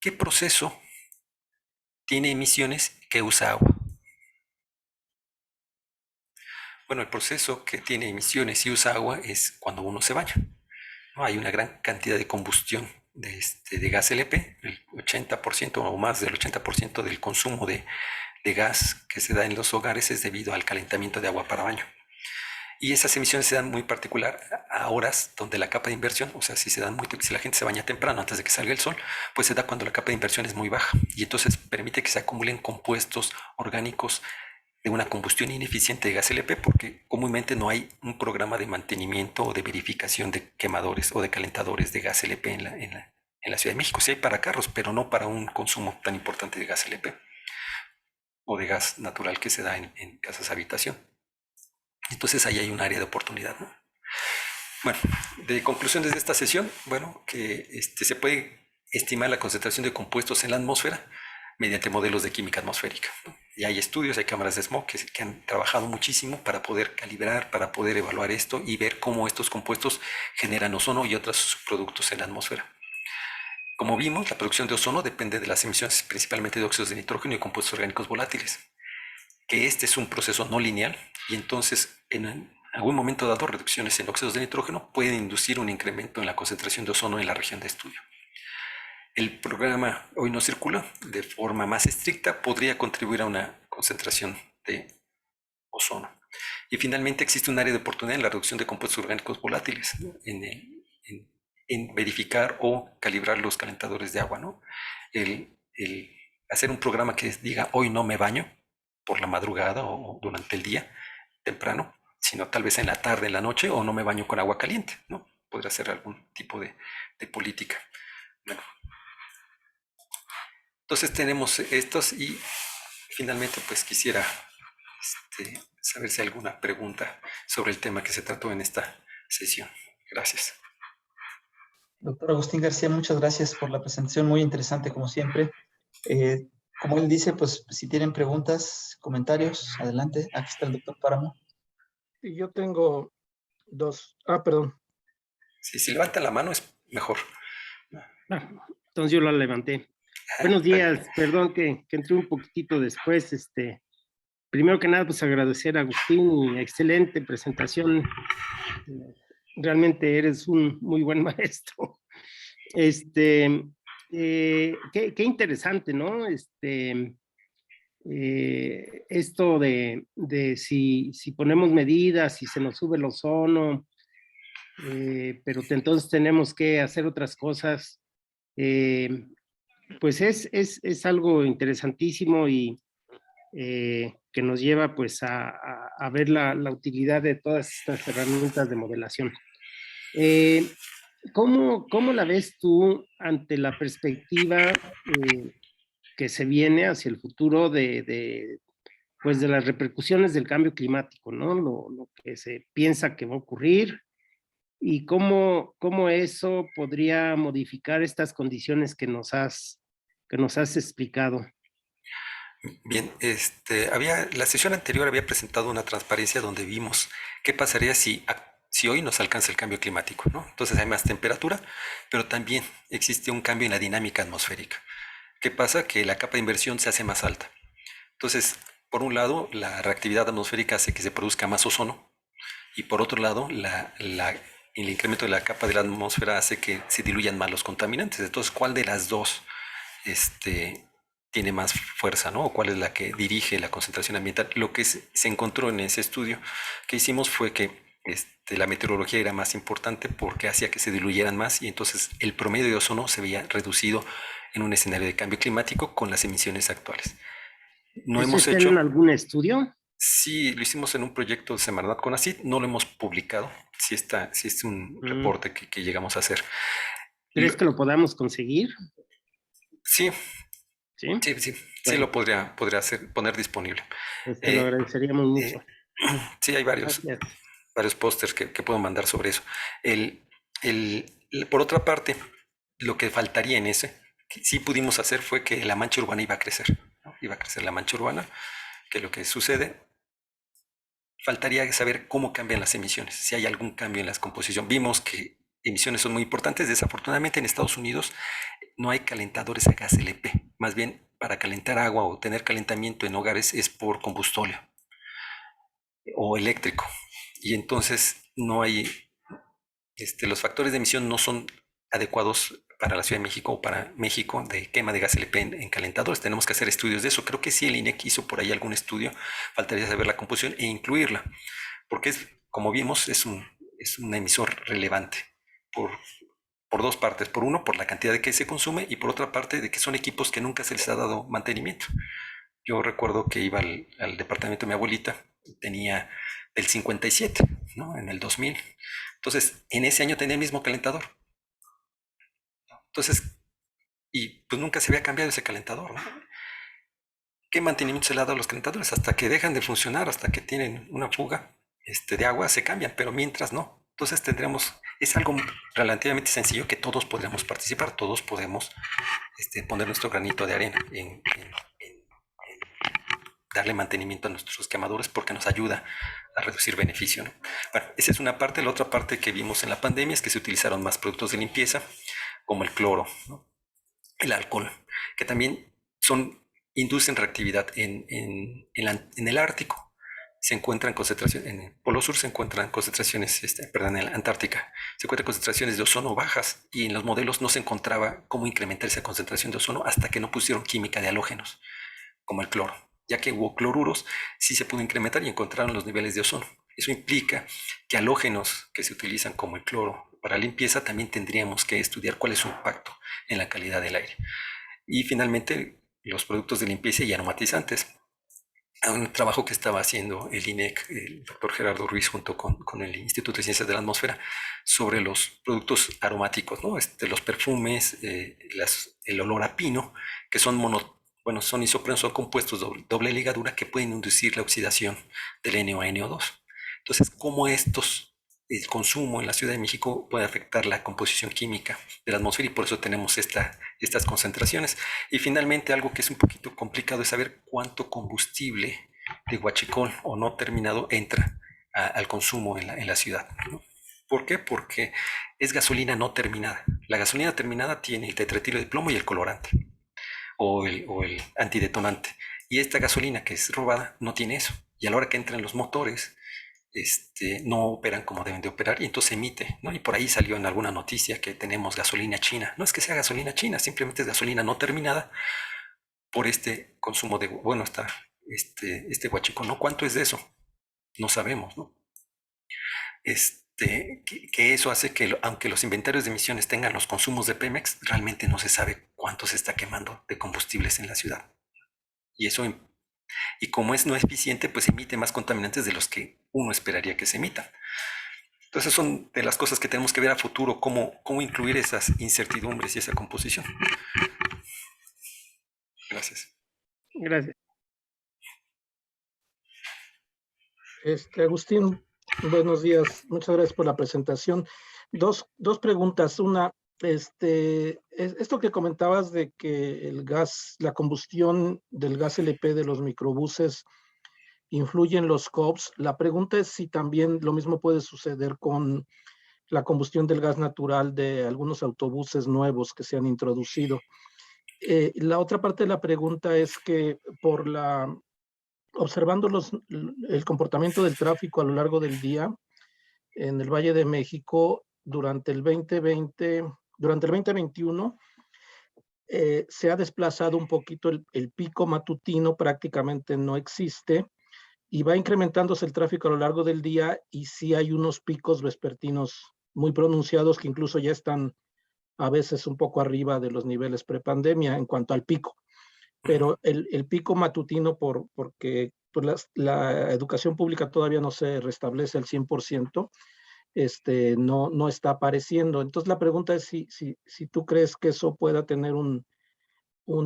¿qué proceso tiene emisiones que usa agua? Bueno, el proceso que tiene emisiones y usa agua es cuando uno se baña, ¿no? Hay una gran cantidad de combustión de gas LP, el 80% o más del 80% del consumo de gas que se da en los hogares es debido al calentamiento de agua para baño. Y esas emisiones se dan muy particular a horas donde la capa de inversión, o sea, si la gente se baña temprano antes de que salga el sol, pues se da cuando la capa de inversión es muy baja y entonces permite que se acumulen compuestos orgánicos de una combustión ineficiente de gas LP porque comúnmente no hay un programa de mantenimiento o de verificación de quemadores o de calentadores de gas LP en la Ciudad de México. Sí hay para carros, pero no para un consumo tan importante de gas LP o de gas natural que se da en casas habitación. Entonces ahí hay un área de oportunidad, ¿no? Bueno, de conclusiones de esta sesión, bueno, que se puede estimar la concentración de compuestos en la atmósfera mediante modelos de química atmosférica, ¿no? Y hay estudios, hay cámaras de smog que han trabajado muchísimo para poder calibrar, para poder evaluar esto y ver cómo estos compuestos generan ozono y otros subproductos en la atmósfera. Como vimos, la producción de ozono depende de las emisiones principalmente de óxidos de nitrógeno y compuestos orgánicos volátiles, que este es un proceso no lineal y entonces en algún momento dado reducciones en óxidos de nitrógeno pueden inducir un incremento en la concentración de ozono en la región de estudio. El programa Hoy no circula de forma más estricta podría contribuir a una concentración de ozono. Y finalmente existe un área de oportunidad en la reducción de compuestos orgánicos volátiles, ¿no? En verificar o calibrar los calentadores de agua, ¿no? El hacer un programa que diga hoy no me baño por la madrugada o durante el día temprano, sino tal vez en la tarde, en la noche, o no me baño con agua caliente, ¿no? Podría ser algún tipo de política. Bueno, entonces tenemos estos y finalmente pues quisiera saber si hay alguna pregunta sobre el tema que se trató en esta sesión. Gracias. Doctor Agustín García, muchas gracias por la presentación, muy interesante como siempre. Como él dice, pues si tienen preguntas, comentarios, adelante. Aquí está el doctor Páramo. Yo tengo dos. Perdón. Si levanta la mano es mejor. Entonces yo la levanté. Buenos días, perdón que entré un poquitito después. Primero que nada, pues agradecer a Agustín y excelente presentación. Realmente eres un muy buen maestro. Qué interesante, ¿no? Esto de si ponemos medidas, si se nos sube el ozono, pero entonces tenemos que hacer otras cosas. Pues es algo interesantísimo y que nos lleva pues a ver la utilidad de todas estas herramientas de modelación. ¿Cómo la ves tú ante la perspectiva que se viene hacia el futuro pues de las repercusiones del cambio climático, ¿no? Lo que se piensa que va a ocurrir y cómo eso podría modificar estas condiciones que nos has explicado. Bien, la sesión anterior había presentado una transparencia donde vimos qué pasaría si hoy nos alcanza el cambio climático, ¿no? Entonces hay más temperatura, pero también existe un cambio en la dinámica atmosférica. ¿Qué pasa? Que la capa de inversión se hace más alta. Entonces, por un lado, la reactividad atmosférica hace que se produzca más ozono y por otro lado, el incremento de la capa de la atmósfera hace que se diluyan más los contaminantes. Entonces, ¿cuál de las dos este, tiene más fuerza, ¿no? O cuál es la que dirige la concentración ambiental? Lo que se encontró en ese estudio que hicimos fue que la meteorología era más importante porque hacía que se diluyeran más y entonces el promedio de ozono se veía reducido en un escenario de cambio climático con las emisiones actuales. No ¿Eso hemos está en hecho, algún estudio? sí, lo hicimos en un proyecto de Semarnat con ACID, no lo hemos publicado, sí es un Mm, reporte que llegamos a hacer. ¿Crees que lo podamos conseguir? Sí, Sí. sí Bueno, lo podría hacer, poner disponible. pues te lo Eh, agradeceríamos eh, mucho. sí, hay Gracias. varios pósters que puedo mandar sobre eso. Por otra parte, lo que faltaría en ese, que sí pudimos hacer fue que la mancha urbana iba a crecer, ¿no? Iba a crecer la mancha urbana, que lo que sucede, faltaría saber cómo cambian las emisiones, si hay algún cambio en la composición. Vimos que emisiones son muy importantes, desafortunadamente en Estados Unidos no hay calentadores a gas LP, más bien para calentar agua o tener calentamiento en hogares es por combustóleo o eléctrico. Y entonces no hay, los factores de emisión no son adecuados para la Ciudad de México o para México de quema de gas LP en calentadores. Tenemos que hacer estudios de eso. Creo que sí el INEC hizo por ahí algún estudio. Faltaría saber la composición e incluirla, porque como vimos, es un emisor relevante por, por dos partes. Por uno, por la cantidad de que se consume y por otra parte, de que son equipos que nunca se les ha dado mantenimiento. Yo recuerdo que iba al departamento de mi abuelita, tenía el 57, ¿no? En el 2000. Entonces, en ese año tenía el mismo calentador. Entonces, y pues nunca se había cambiado ese calentador, ¿no? ¿Qué mantenimiento se le ha dado a los calentadores? Hasta que dejan de funcionar, hasta que tienen una fuga de agua, se cambian, pero mientras no. Entonces es algo relativamente sencillo que todos podríamos participar, todos podemos poner nuestro granito de arena en darle mantenimiento a nuestros quemadores porque nos ayuda a reducir beneficio, ¿no? Bueno, esa es una parte. La otra parte que vimos en la pandemia es que se utilizaron más productos de limpieza, como el cloro, ¿no? El alcohol, que también inducen reactividad en el Ártico. Se encuentran concentraciones, en el Polo Sur se encuentran concentraciones, perdón, en la Antártica, se encuentran concentraciones de ozono bajas y en los modelos no se encontraba cómo incrementar esa concentración de ozono hasta que no pusieron química de halógenos, como el cloro. Ya que hubo cloruros, sí se pudo incrementar y encontraron los niveles de ozono. Eso implica que halógenos que se utilizan como el cloro para limpieza también tendríamos que estudiar cuál es su impacto en la calidad del aire. Y finalmente, los productos de limpieza y aromatizantes. Un trabajo que estaba haciendo el INEC, el doctor Gerardo Ruiz, junto con el Instituto de Ciencias de la Atmósfera, sobre los productos aromáticos, ¿no? Los perfumes, el olor a pino, que son son isoprenos, son compuestos doble ligadura que pueden inducir la oxidación del NO a NO2. Entonces, ¿cómo el consumo en la Ciudad de México puede afectar la composición química de la atmósfera? Y por eso tenemos estas concentraciones. Y finalmente, algo que es un poquito complicado es saber cuánto combustible de huachicol o no terminado entra al consumo en la ciudad, ¿no? ¿Por qué? Porque es gasolina no terminada. La gasolina terminada tiene el tetretilo de plomo y el colorante o el antidetonante. Y esta gasolina que es robada no tiene eso. Y a la hora que entran los motores, no operan como deben de operar y entonces emite, ¿no? Y por ahí salió en alguna noticia que tenemos gasolina china. No es que sea gasolina china, simplemente es gasolina no terminada por este consumo este huachico, ¿no? ¿Cuánto es de eso? No sabemos, ¿no? Que eso hace que, aunque los inventarios de emisiones tengan los consumos de Pemex, realmente no se sabe cuánto se está quemando de combustibles en la ciudad. Y eso, y como es no eficiente, pues emite más contaminantes de los que uno esperaría que se emitan. Entonces son de las cosas que tenemos que ver a futuro, cómo incluir esas incertidumbres y esa composición. Gracias. Gracias. Agustín, buenos días. Muchas gracias por la presentación. Dos preguntas. Una, esto que comentabas de que el gas, la combustión del gas LP de los microbuses influye en los COPS. La pregunta es si también lo mismo puede suceder con la combustión del gas natural de algunos autobuses nuevos que se han introducido. La otra parte de la pregunta es que observando el comportamiento del tráfico a lo largo del día en el Valle de México durante el 2021, se ha desplazado un poquito el pico matutino, prácticamente no existe, y va incrementándose el tráfico a lo largo del día, y sí hay unos picos vespertinos muy pronunciados que incluso ya están a veces un poco arriba de los niveles prepandemia en cuanto al pico. Pero el pico matutino, porque pues la educación pública todavía no se restablece al 100%, no está apareciendo. Entonces la pregunta es si tú crees que eso pueda tener un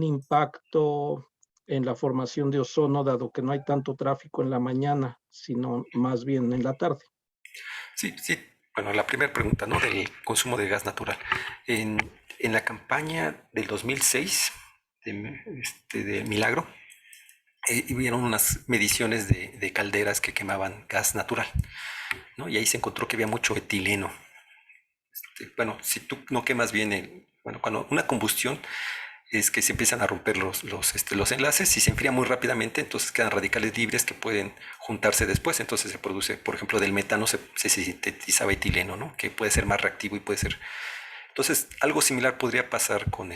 impacto en la formación de ozono, dado que no hay tanto tráfico en la mañana, sino más bien en la tarde. Sí, sí. Bueno, la primera pregunta, ¿no? Del consumo de gas natural. En la campaña del 2006 de Milagro, hubieron unas mediciones de calderas que quemaban gas natural, ¿no? Y ahí se encontró que había mucho etileno. Bueno, si tú no quemas bien bueno, cuando una combustión es que se empiezan a romper los enlaces y se enfría muy rápidamente, entonces quedan radicales libres que pueden juntarse después, entonces se produce, por ejemplo, del metano se sintetizaba etileno, ¿no? Que puede ser más reactivo y puede ser... Entonces, algo similar podría pasar con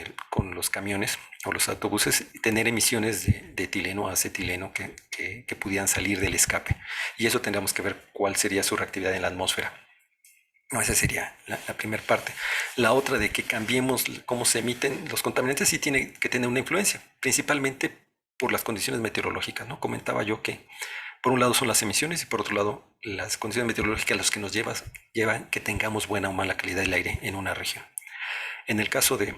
los camiones o los autobuses, tener emisiones de etileno o acetileno que pudieran salir del escape. Y eso tendríamos que ver cuál sería su reactividad en la atmósfera. No, esa sería la primera parte. La otra de que cambiemos cómo se emiten los contaminantes sí tiene que tener una influencia, principalmente por las condiciones meteorológicas, ¿no? Comentaba yo que por un lado son las emisiones y por otro lado las condiciones meteorológicas las que nos llevan que tengamos buena o mala calidad del aire en una región. En el caso de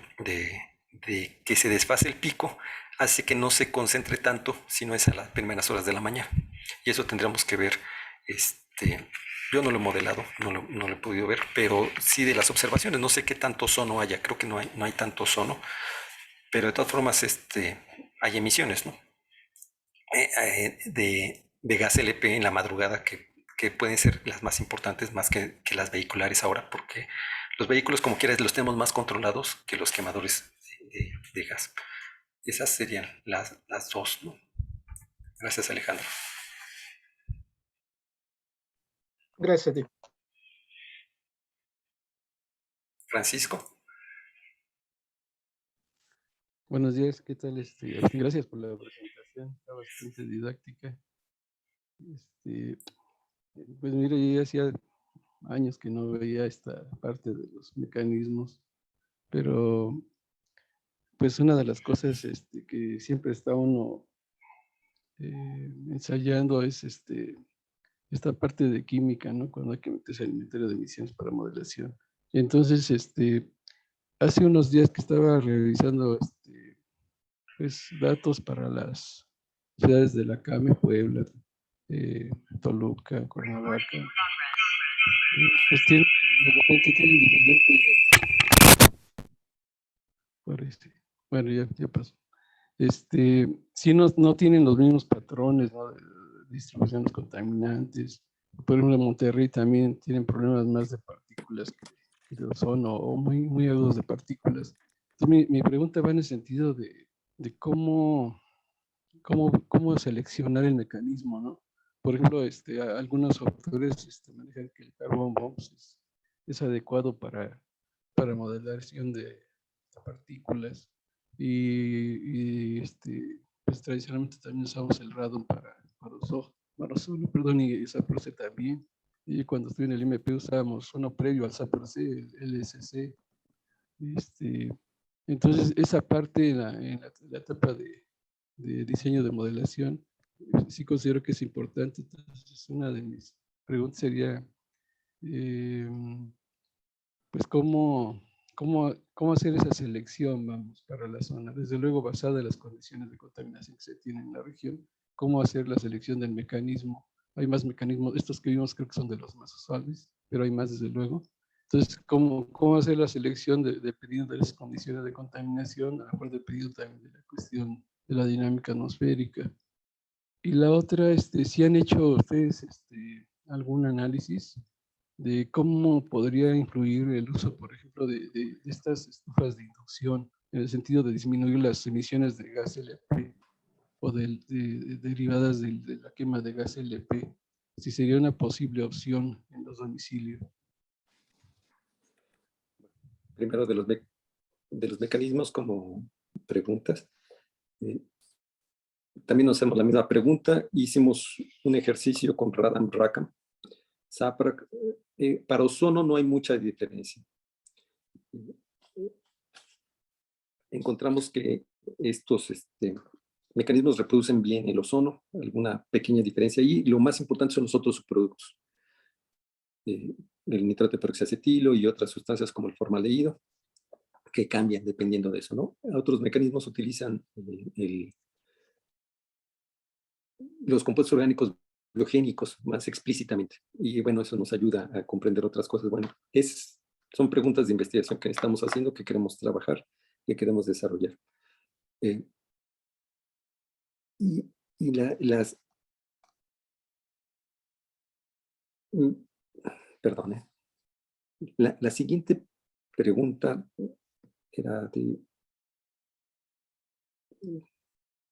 que se desfase el pico, hace que no se concentre tanto, sino es a las primeras horas de la mañana. Y eso tendríamos que ver, yo no lo he modelado, no lo he podido ver, pero sí de las observaciones, no sé qué tanto ozono haya, creo que no hay tanto ozono, pero de todas formas hay emisiones, ¿no? De gas LP en la madrugada que pueden ser las más importantes más que las vehiculares ahora, porque los vehículos como quieras los tenemos más controlados que los quemadores de gas. Esas serían las dos, ¿no? Gracias, Alejandro. Gracias a ti. Francisco. Buenos días, ¿qué tal? Agustín, gracias por la presentación, está bastante didáctica. Pues mira, yo ya hacía años que no veía esta parte de los mecanismos, pero pues una de las cosas que siempre está uno ensayando es esta parte de química, ¿no? Cuando hay que meterse al inventario de emisiones para modelación. Entonces, hace unos días que estaba revisando pues, datos para las ciudades de la CAME, Puebla, Toluca, Cuernavaca, pues de repente tienen diferentes, bueno, ya pasó. Sí no tienen los mismos patrones, ¿no? De distribución de los contaminantes. Por ejemplo, en Monterrey también tienen problemas más de partículas que de ozono, o muy agudos de partículas. Entonces, mi pregunta va en el sentido de cómo seleccionar el mecanismo, ¿no? Por ejemplo, algunos autores manejan que el carbon bombs es adecuado para modelación de partículas y pues tradicionalmente también usamos el radon para ozono, perdón, y SAPROC también. Y cuando estuve en el IMP usábamos uno previo al SAPROC, el LSC. Entonces, esa parte en la etapa de diseño de modelación, sí considero que es importante. Entonces, una de mis preguntas sería, pues, ¿cómo hacer esa selección, vamos, para la zona? Desde luego, basada en las condiciones de contaminación que se tienen en la región, ¿cómo hacer la selección del mecanismo? Hay más mecanismos, estos que vimos creo que son de los más usuales, pero hay más desde luego. Entonces, ¿cómo hacer la selección dependiendo de las condiciones de contaminación, a lo mejor dependiendo también de la cuestión de la dinámica atmosférica? Y la otra, si han hecho ustedes algún análisis de cómo podría influir el uso, por ejemplo, de estas estufas de inducción, en el sentido de disminuir las emisiones de gas LP o derivadas de la quema de gas LP, si sería una posible opción en los domicilios. Primero de los mecanismos como preguntas. También nos hacemos la misma pregunta. Hicimos un ejercicio con Radam Rackham. SAPRAC. Para ozono no hay mucha diferencia. Encontramos que estos mecanismos reproducen bien el ozono, alguna pequeña diferencia ahí. Lo más importante son los otros subproductos. El nitrato de peroxiacetilo y otras sustancias como el formaldehído, que cambian dependiendo de eso, ¿no? Otros mecanismos utilizan los compuestos orgánicos biogénicos más explícitamente. Y bueno, eso nos ayuda a comprender otras cosas. Bueno, son preguntas de investigación que estamos haciendo, que queremos trabajar, que queremos desarrollar. Perdón. La siguiente pregunta era de...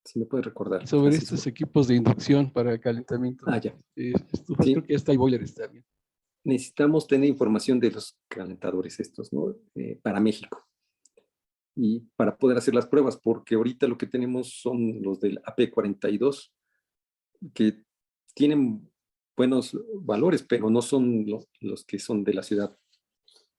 Si me puede recordar. Sobre estos equipos de inducción para calentamiento. Ya. Estufa, sí. Creo que hasta hay boilers también. Necesitamos tener información de los calentadores estos, ¿no? Para México. Y para poder hacer las pruebas, porque ahorita lo que tenemos son los del AP42, que tienen buenos valores, pero no son los que son de la ciudad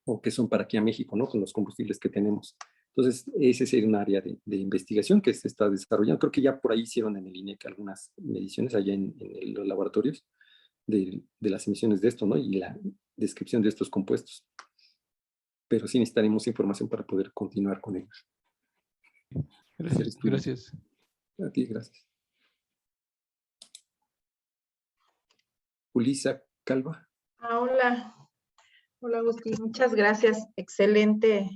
o que son para aquí a México, ¿no? Con los combustibles que tenemos. Entonces, ese sería un área de investigación que se está desarrollando. Creo que ya por ahí hicieron en el INEC algunas mediciones allá en los laboratorios de las emisiones de esto, ¿no? Y la descripción de estos compuestos. Pero sí necesitaremos información para poder continuar con ellos. Gracias. Gracias. A ti, gracias. Ulisa Calva. Hola. Hola, Agustín. Muchas gracias. Excelente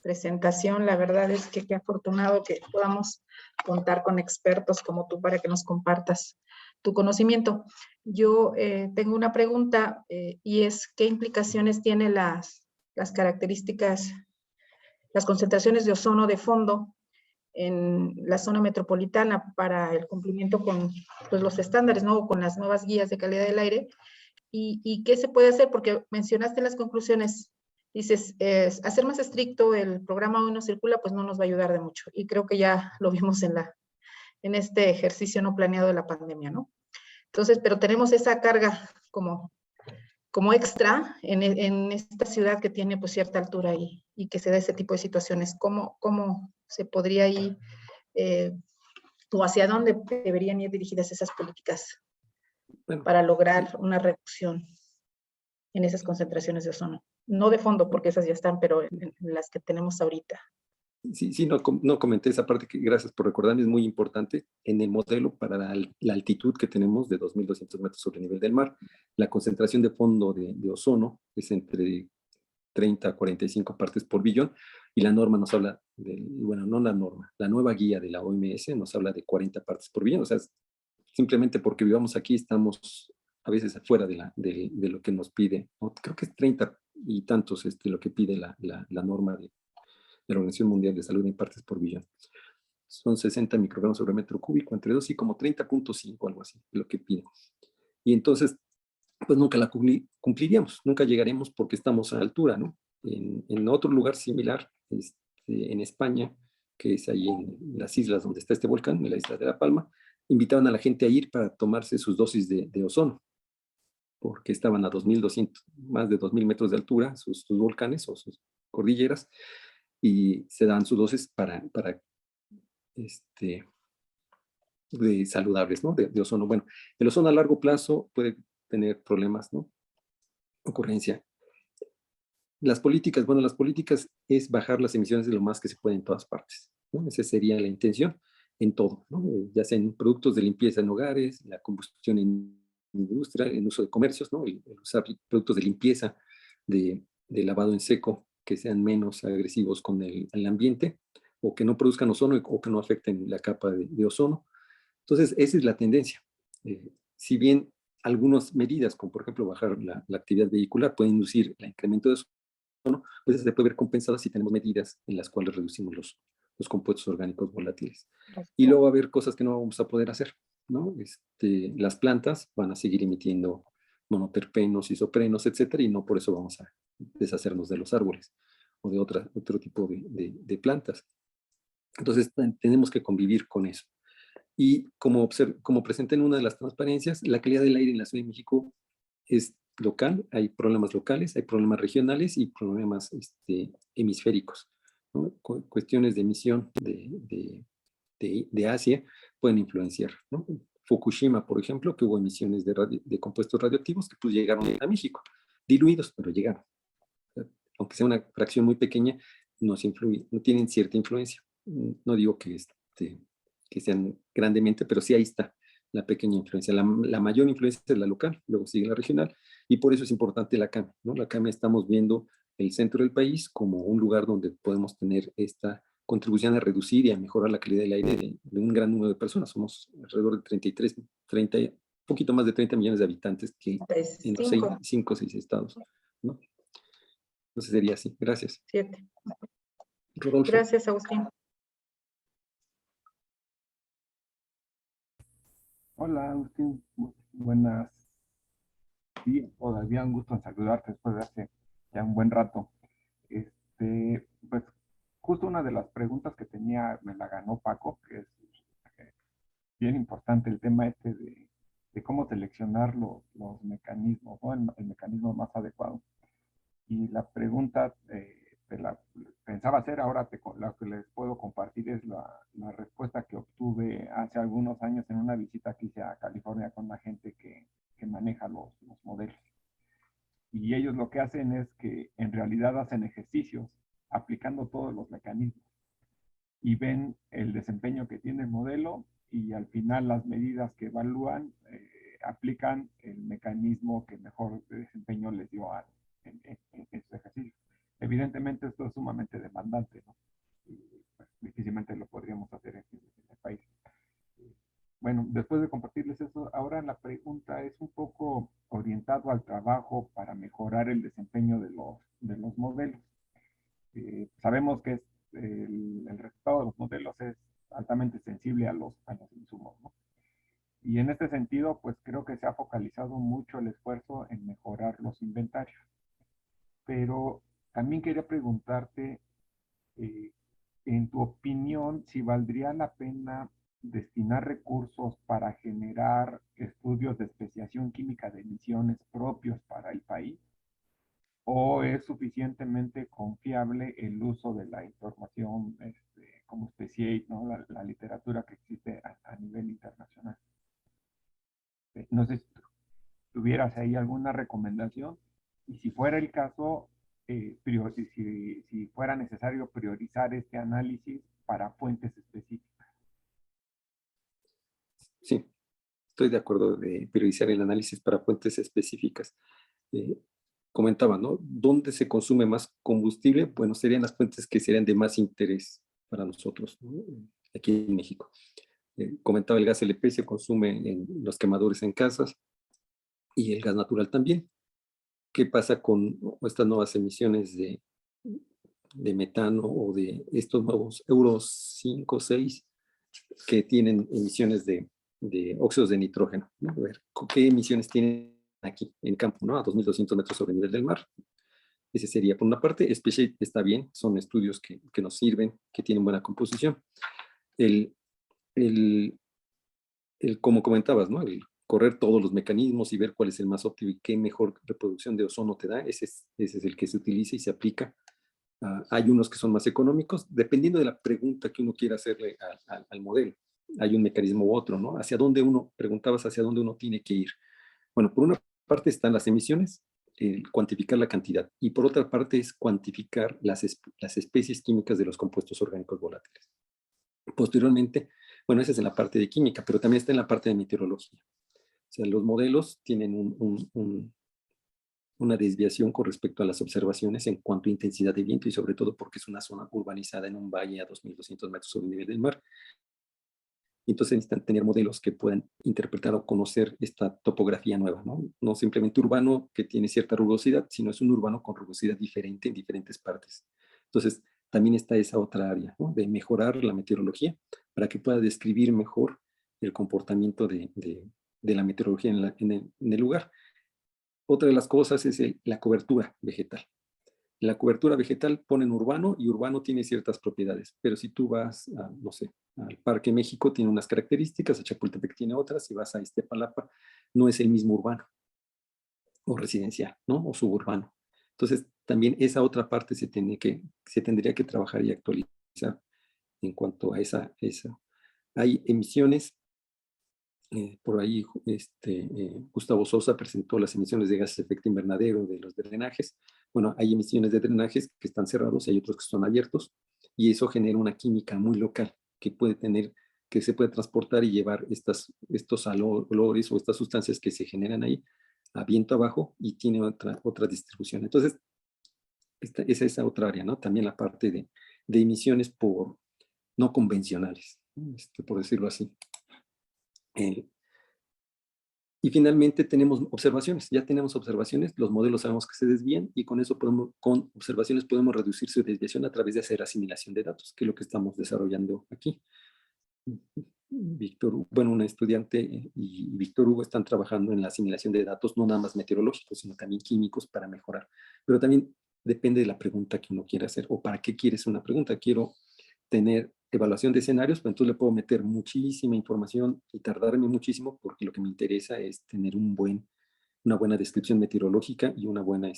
presentación. La verdad es que qué afortunado que podamos contar con expertos como tú para que nos compartas tu conocimiento. Yo tengo una pregunta y es ¿qué implicaciones tiene las características, las concentraciones de ozono de fondo en la zona metropolitana para el cumplimiento con pues, los estándares, ¿no? Con las nuevas guías de calidad del aire? ¿Y qué se puede hacer? Porque mencionaste en las conclusiones, dices, hacer más estricto el programa Hoy No Circula, pues no nos va a ayudar de mucho. Y creo que ya lo vimos en este ejercicio no planeado de la pandemia, ¿no? Entonces, pero tenemos esa carga como extra en esta ciudad que tiene pues cierta altura y que se da ese tipo de situaciones. ¿Cómo se podría ir o hacia dónde deberían ir dirigidas esas políticas para lograr una reducción en esas concentraciones de ozono? No de fondo, porque esas ya están, pero en las que tenemos ahorita. Sí, no comenté esa parte, que gracias por recordarme, es muy importante. En el modelo para la altitud que tenemos de 2.200 metros sobre el nivel del mar, la concentración de fondo de ozono es entre 30 a 45 partes por billón, y la norma nos habla bueno, no la norma, la nueva guía de la OMS nos habla de 40 partes por billón. O sea, simplemente porque vivamos aquí estamos a veces afuera de lo que nos pide, creo que es 30 y tantos lo que pide la norma de la Organización Mundial de Salud en partes por billón. Son 60 microgramos sobre metro cúbico, entre 2 y como 30.5, algo así, lo que pide. Y entonces, pues nunca la cumpliríamos, nunca llegaremos porque estamos a altura, ¿no? En otro lugar similar, en España, que es ahí en las islas donde está este volcán, en la isla de La Palma, invitaban a la gente a ir para tomarse sus dosis de ozono, porque estaban a 2.200, más de 2.000 metros de altura, sus volcanes o sus cordilleras, y se dan sus dosis de saludables, ¿no? De ozono. Bueno, el ozono a largo plazo puede tener problemas, ¿no? Ocurrencia. Las políticas es bajar las emisiones de lo más que se puede en todas partes, ¿no? Esa sería la intención en todo, ¿no? Ya sea en productos de limpieza en hogares, la combustión en industria, el uso de comercios, ¿no? El usar productos de limpieza, de lavado en seco, que sean menos agresivos con el ambiente, o que no produzcan ozono, o que no afecten la capa de ozono. Entonces, esa es la tendencia. Si bien algunas medidas, como por ejemplo bajar la actividad vehicular, pueden inducir el incremento de ozono, pues se puede ver compensada si tenemos medidas en las cuales reducimos los compuestos orgánicos volátiles. Y luego va a haber cosas que no vamos a poder hacer, ¿no? Las plantas van a seguir emitiendo monoterpenos, isoprenos, etcétera, y no por eso vamos a deshacernos de los árboles o de otro tipo de plantas. Entonces, tenemos que convivir con eso. Y como presenté en una de las transparencias, la calidad del aire en la Ciudad de México es local, hay problemas locales, hay problemas regionales y problemas hemisféricos, ¿no? Cuestiones de emisión de Asia pueden influenciar, ¿no? Fukushima, por ejemplo, que hubo emisiones de compuestos radioactivos que pues llegaron a México, diluidos, pero llegaron. Aunque sea una fracción muy pequeña, no tienen cierta influencia. No digo que sean grandemente, pero sí ahí está la pequeña influencia. La mayor influencia es la local, luego sigue la regional, y por eso es importante la CAME, ¿no? La CAME estamos viendo el centro del país como un lugar donde podemos tener esta contribución a reducir y a mejorar la calidad del aire de un gran número de personas. Somos alrededor de poquito más de 30 millones de habitantes que en los 5 o 6 estados, ¿no? Entonces sería así. Gracias. 7. Rodolfo. Gracias, Agustín. Hola, Agustín. Buenas. Sí, todavía un gusto en saludarte después de hace ya un buen rato. Pues justo una de las preguntas que tenía me la ganó Paco, que es bien importante el tema de cómo seleccionar los mecanismos, ¿no? El mecanismo más adecuado. Y la pregunta la pensaba hacer, ahora la que les puedo compartir es la respuesta que obtuve hace algunos años en una visita que hice a California con la gente que maneja los modelos. Y ellos lo que hacen es que en realidad hacen ejercicios aplicando todos los mecanismos y ven el desempeño que tiene el modelo y al final las medidas que evalúan aplican el mecanismo que mejor desempeño les dio en este ejercicio. Evidentemente esto es sumamente demandante, ¿no? Y, pues, difícilmente lo podríamos hacer en el país. Bueno, después de compartirles eso, ahora la pregunta es un poco orientado al trabajo para mejorar el desempeño de los modelos. Sabemos que el resultado de los modelos es altamente sensible a los insumos, ¿no? Y en este sentido, pues creo que se ha focalizado mucho el esfuerzo en mejorar los inventarios. Pero también quería preguntarte, en tu opinión, si valdría la pena destinar recursos para generar estudios de especiación química de emisiones propios para el país, o es suficientemente confiable el uso de la información como Speciate, ¿no? La literatura que existe a nivel internacional. No sé si tuvieras ahí alguna recomendación y si fuera el caso, si fuera necesario priorizar este análisis para fuentes específicas. Sí, estoy de acuerdo de priorizar el análisis para fuentes específicas. Comentaba, ¿no? ¿Dónde se consume más combustible? Bueno, serían las fuentes que serían de más interés para nosotros, ¿no? Aquí en México. Comentaba, el gas LP se consume en los quemadores en casas y el gas natural también. ¿Qué pasa con estas nuevas emisiones de metano o de estos nuevos Euro 5, 6 que tienen emisiones de óxidos de nitrógeno, ¿no? A ver, ¿qué emisiones tienen aquí en campo, ¿no? A 2.200 metros sobre el nivel del mar. Ese sería por una parte. Speciate está bien, son estudios que nos sirven, que tienen buena composición. Como comentabas, ¿no? El correr todos los mecanismos y ver cuál es el más óptimo y qué mejor reproducción de ozono te da, ese es el que se utiliza y se aplica Hay unos que son más económicos, dependiendo de la pregunta que uno quiera hacerle al modelo. Hay un mecanismo u otro, ¿no? Preguntabas hacia dónde uno tiene que ir. Bueno, por una parte están las emisiones, cuantificar la cantidad, y por otra parte es cuantificar las especies químicas de los compuestos orgánicos volátiles. Posteriormente, bueno, esa es en la parte de química, pero también está en la parte de meteorología. O sea, los modelos tienen una desviación con respecto a las observaciones en cuanto a intensidad de viento y sobre todo porque es una zona urbanizada en un valle a 2.200 metros sobre el nivel del mar. Entonces necesitan tener modelos que puedan interpretar o conocer esta topografía nueva, ¿no? No simplemente urbano que tiene cierta rugosidad, sino es un urbano con rugosidad diferente en diferentes partes. Entonces también está esa otra área, ¿no? De mejorar la meteorología para que pueda describir mejor el comportamiento de la meteorología en el lugar. Otra de las cosas es la cobertura vegetal. La cobertura vegetal ponen urbano y urbano tiene ciertas propiedades, pero si tú vas, no sé, al Parque México tiene unas características, a Chapultepec tiene otras, si vas a Iztapalapa no es el mismo urbano o residencial, ¿no? O suburbano. Entonces, también esa otra parte se tendría que trabajar y actualizar en cuanto a esa. Hay emisiones. Por ahí Gustavo Sosa presentó las emisiones de gases de efecto invernadero de los drenajes. Bueno, hay emisiones de drenajes que están cerrados y hay otros que son abiertos, y eso genera una química muy local que se puede transportar y llevar estos olores o estas sustancias que se generan ahí a viento abajo y tiene otra distribución. Entonces, es esa otra área, ¿no? También la parte de emisiones no convencionales, por decirlo así. Y finalmente tenemos observaciones. Ya tenemos observaciones, los modelos sabemos que se desvían y con eso con observaciones podemos reducir su desviación a través de hacer asimilación de datos, que es lo que estamos desarrollando aquí. Una estudiante y Víctor Hugo están trabajando en la asimilación de datos, no nada más meteorológicos, sino también químicos para mejorar. Pero también depende de la pregunta que uno quiera hacer o para qué quieres una pregunta. Quiero tener evaluación de escenarios, pues entonces le puedo meter muchísima información y tardarme muchísimo porque lo que me interesa es tener una buena descripción meteorológica y una buena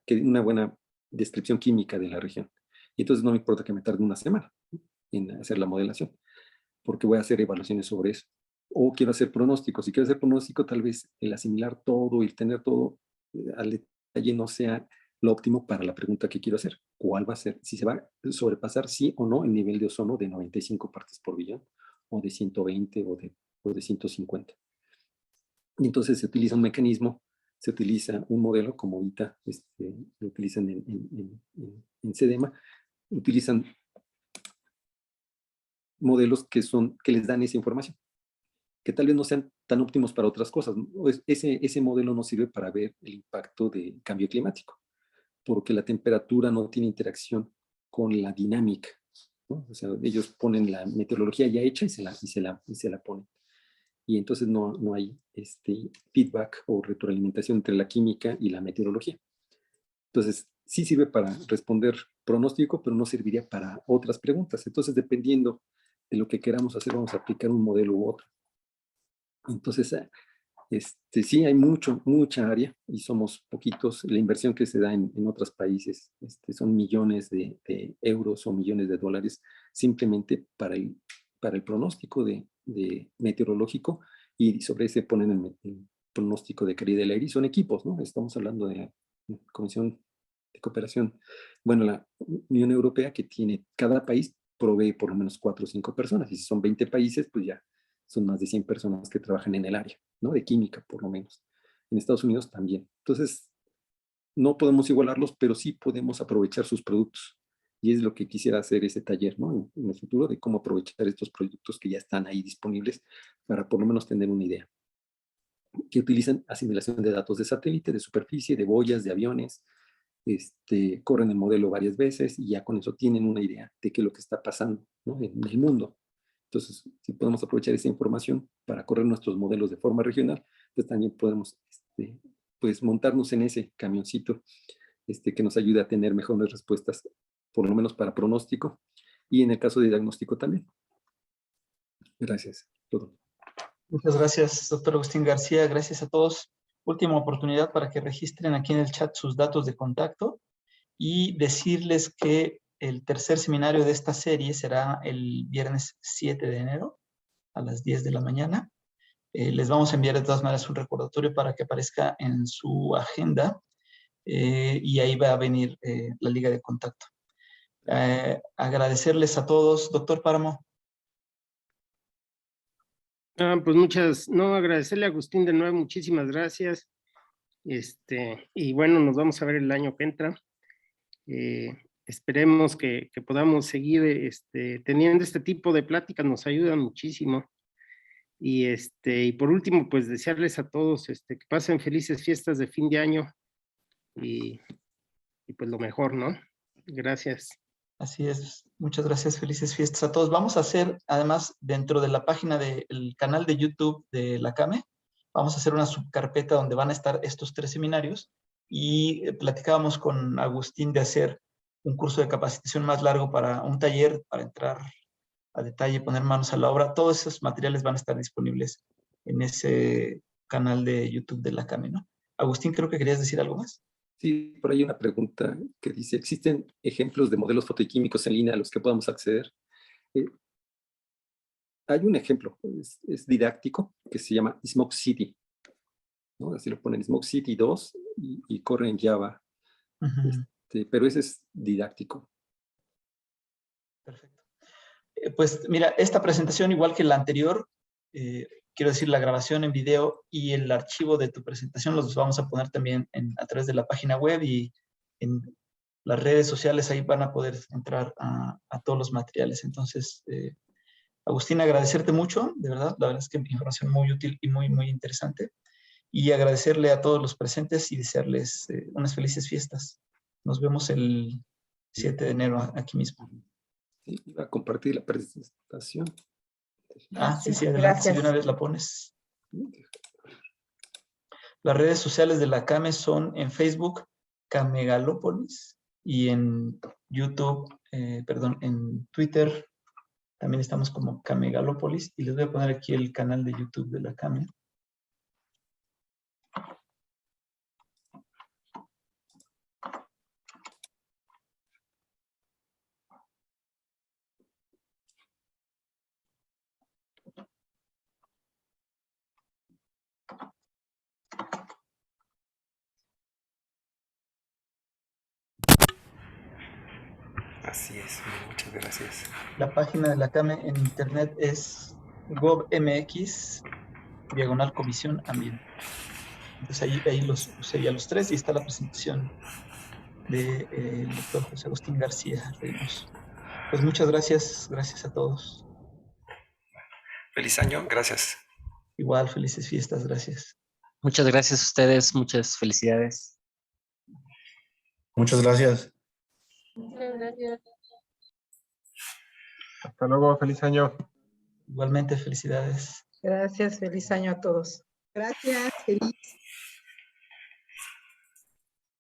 una buena descripción química de la región. Y entonces no me importa que me tarde una semana en hacer la modelación, porque voy a hacer evaluaciones sobre eso. O quiero hacer pronósticos. Si quiero hacer pronóstico, tal vez el asimilar todo y tener todo al detalle no sea lo óptimo para la pregunta que quiero hacer. ¿Cuál va a ser? Si se va a sobrepasar sí o no el nivel de ozono de 95 partes por billón, o de 120 o de 150. Y entonces se utiliza un mecanismo, se utiliza un modelo como ahorita lo utilizan en CEDEMA, utilizan modelos que les dan esa información, que tal vez no sean tan óptimos para otras cosas. Ese modelo no sirve para ver el impacto del cambio climático, porque la temperatura no tiene interacción con la dinámica, ¿no? O sea, ellos ponen la meteorología ya hecha y se la ponen. Y entonces no hay feedback o retroalimentación entre la química y la meteorología. Entonces, sí sirve para responder pronóstico, pero no serviría para otras preguntas. Entonces, dependiendo de lo que queramos hacer, vamos a aplicar un modelo u otro. Entonces, sí hay mucha área y somos poquitos. La inversión que se da en otros países son millones de euros o millones de dólares simplemente para el pronóstico de meteorológico, y sobre ese ponen el pronóstico de calidad del aire, y son equipos, ¿no? Estamos hablando de la Comisión de Cooperación, bueno, la Unión Europea, que cada país provee por lo menos 4 o 5 personas, y si son 20 países, pues ya son más de 100 personas que trabajan en el área, ¿no? De química, por lo menos. En Estados Unidos también. Entonces, no podemos igualarlos, pero sí podemos aprovechar sus productos. Y es lo que quisiera hacer ese taller, ¿no? En el futuro, de cómo aprovechar estos productos que ya están ahí disponibles para por lo menos tener una idea. Que utilizan asimilación de datos de satélite, de superficie, de boyas, de aviones, corren el modelo varias veces y ya con eso tienen una idea de qué es lo que está pasando, ¿no? En el mundo. Entonces, si podemos aprovechar esa información para correr nuestros modelos de forma regional, pues también podemos pues montarnos en ese camioncito que nos ayude a tener mejores respuestas, por lo menos para pronóstico, y en el caso de diagnóstico también. Gracias. Todo. Muchas gracias, doctor Agustín García. Gracias a todos. Última oportunidad para que registren aquí en el chat sus datos de contacto y decirles que el tercer seminario de esta serie será el viernes 7 de enero a las 10 de la mañana. Les vamos a enviar de todas maneras un recordatorio para que aparezca en su agenda y ahí va a venir la liga de contacto. Agradecerles a todos. Doctor Páramo. Pues agradecerle a Agustín de nuevo, muchísimas gracias. Y bueno, nos vamos a ver el año que entra. Esperemos que podamos seguir teniendo este tipo de pláticas, nos ayudan muchísimo. Y por último, pues desearles a todos que pasen felices fiestas de fin de año y pues lo mejor, ¿no? Gracias. Así es, muchas gracias, felices fiestas a todos. Vamos a hacer, además, dentro de la página del canal de YouTube de la CAME, vamos a hacer una subcarpeta donde van a estar estos 3 seminarios y platicábamos con Agustín de hacer un curso de capacitación más largo para un taller, para entrar a detalle, poner manos a la obra. Todos esos materiales van a estar disponibles en ese canal de YouTube de la CAME, ¿no? Agustín, creo que querías decir algo más. Sí, por ahí una pregunta que dice, ¿existen ejemplos de modelos fotoquímicos en línea a los que podamos acceder? Hay un ejemplo, es didáctico, que se llama Smoke City, ¿no? Así lo ponen, Smoke City 2 y corre en Java. Pero ese es didáctico. Perfecto. Pues mira, esta presentación, igual que la anterior, quiero decir, la grabación en video y el archivo de tu presentación los vamos a poner también a través de la página web y en las redes sociales. Ahí van a poder entrar a todos los materiales. Entonces, Agustín, agradecerte mucho, de verdad. La verdad es que información muy útil y muy, muy interesante. Y agradecerle a todos los presentes y desearles unas felices fiestas. Nos vemos el 7 de enero aquí mismo. Sí, iba a compartir la presentación. Sí, adelante, si de una vez la pones. Las redes sociales de la CAME son en Facebook, Camegalópolis, y en YouTube, en Twitter, también estamos como Camegalópolis, y les voy a poner aquí el canal de YouTube de la CAME. Así es, muchas gracias. La página de la CAME en internet es gov.mx/comisión ambiente. Entonces ahí los puse ya los 3 y está la presentación del doctor José Agustín García Reynoso. Pues muchas gracias a todos. Feliz año, gracias. Igual, felices fiestas, gracias. Muchas gracias a ustedes, muchas felicidades. Muchas gracias. Muchas gracias. Hasta luego, feliz año. Igualmente, felicidades. Gracias, feliz año a todos. Gracias, feliz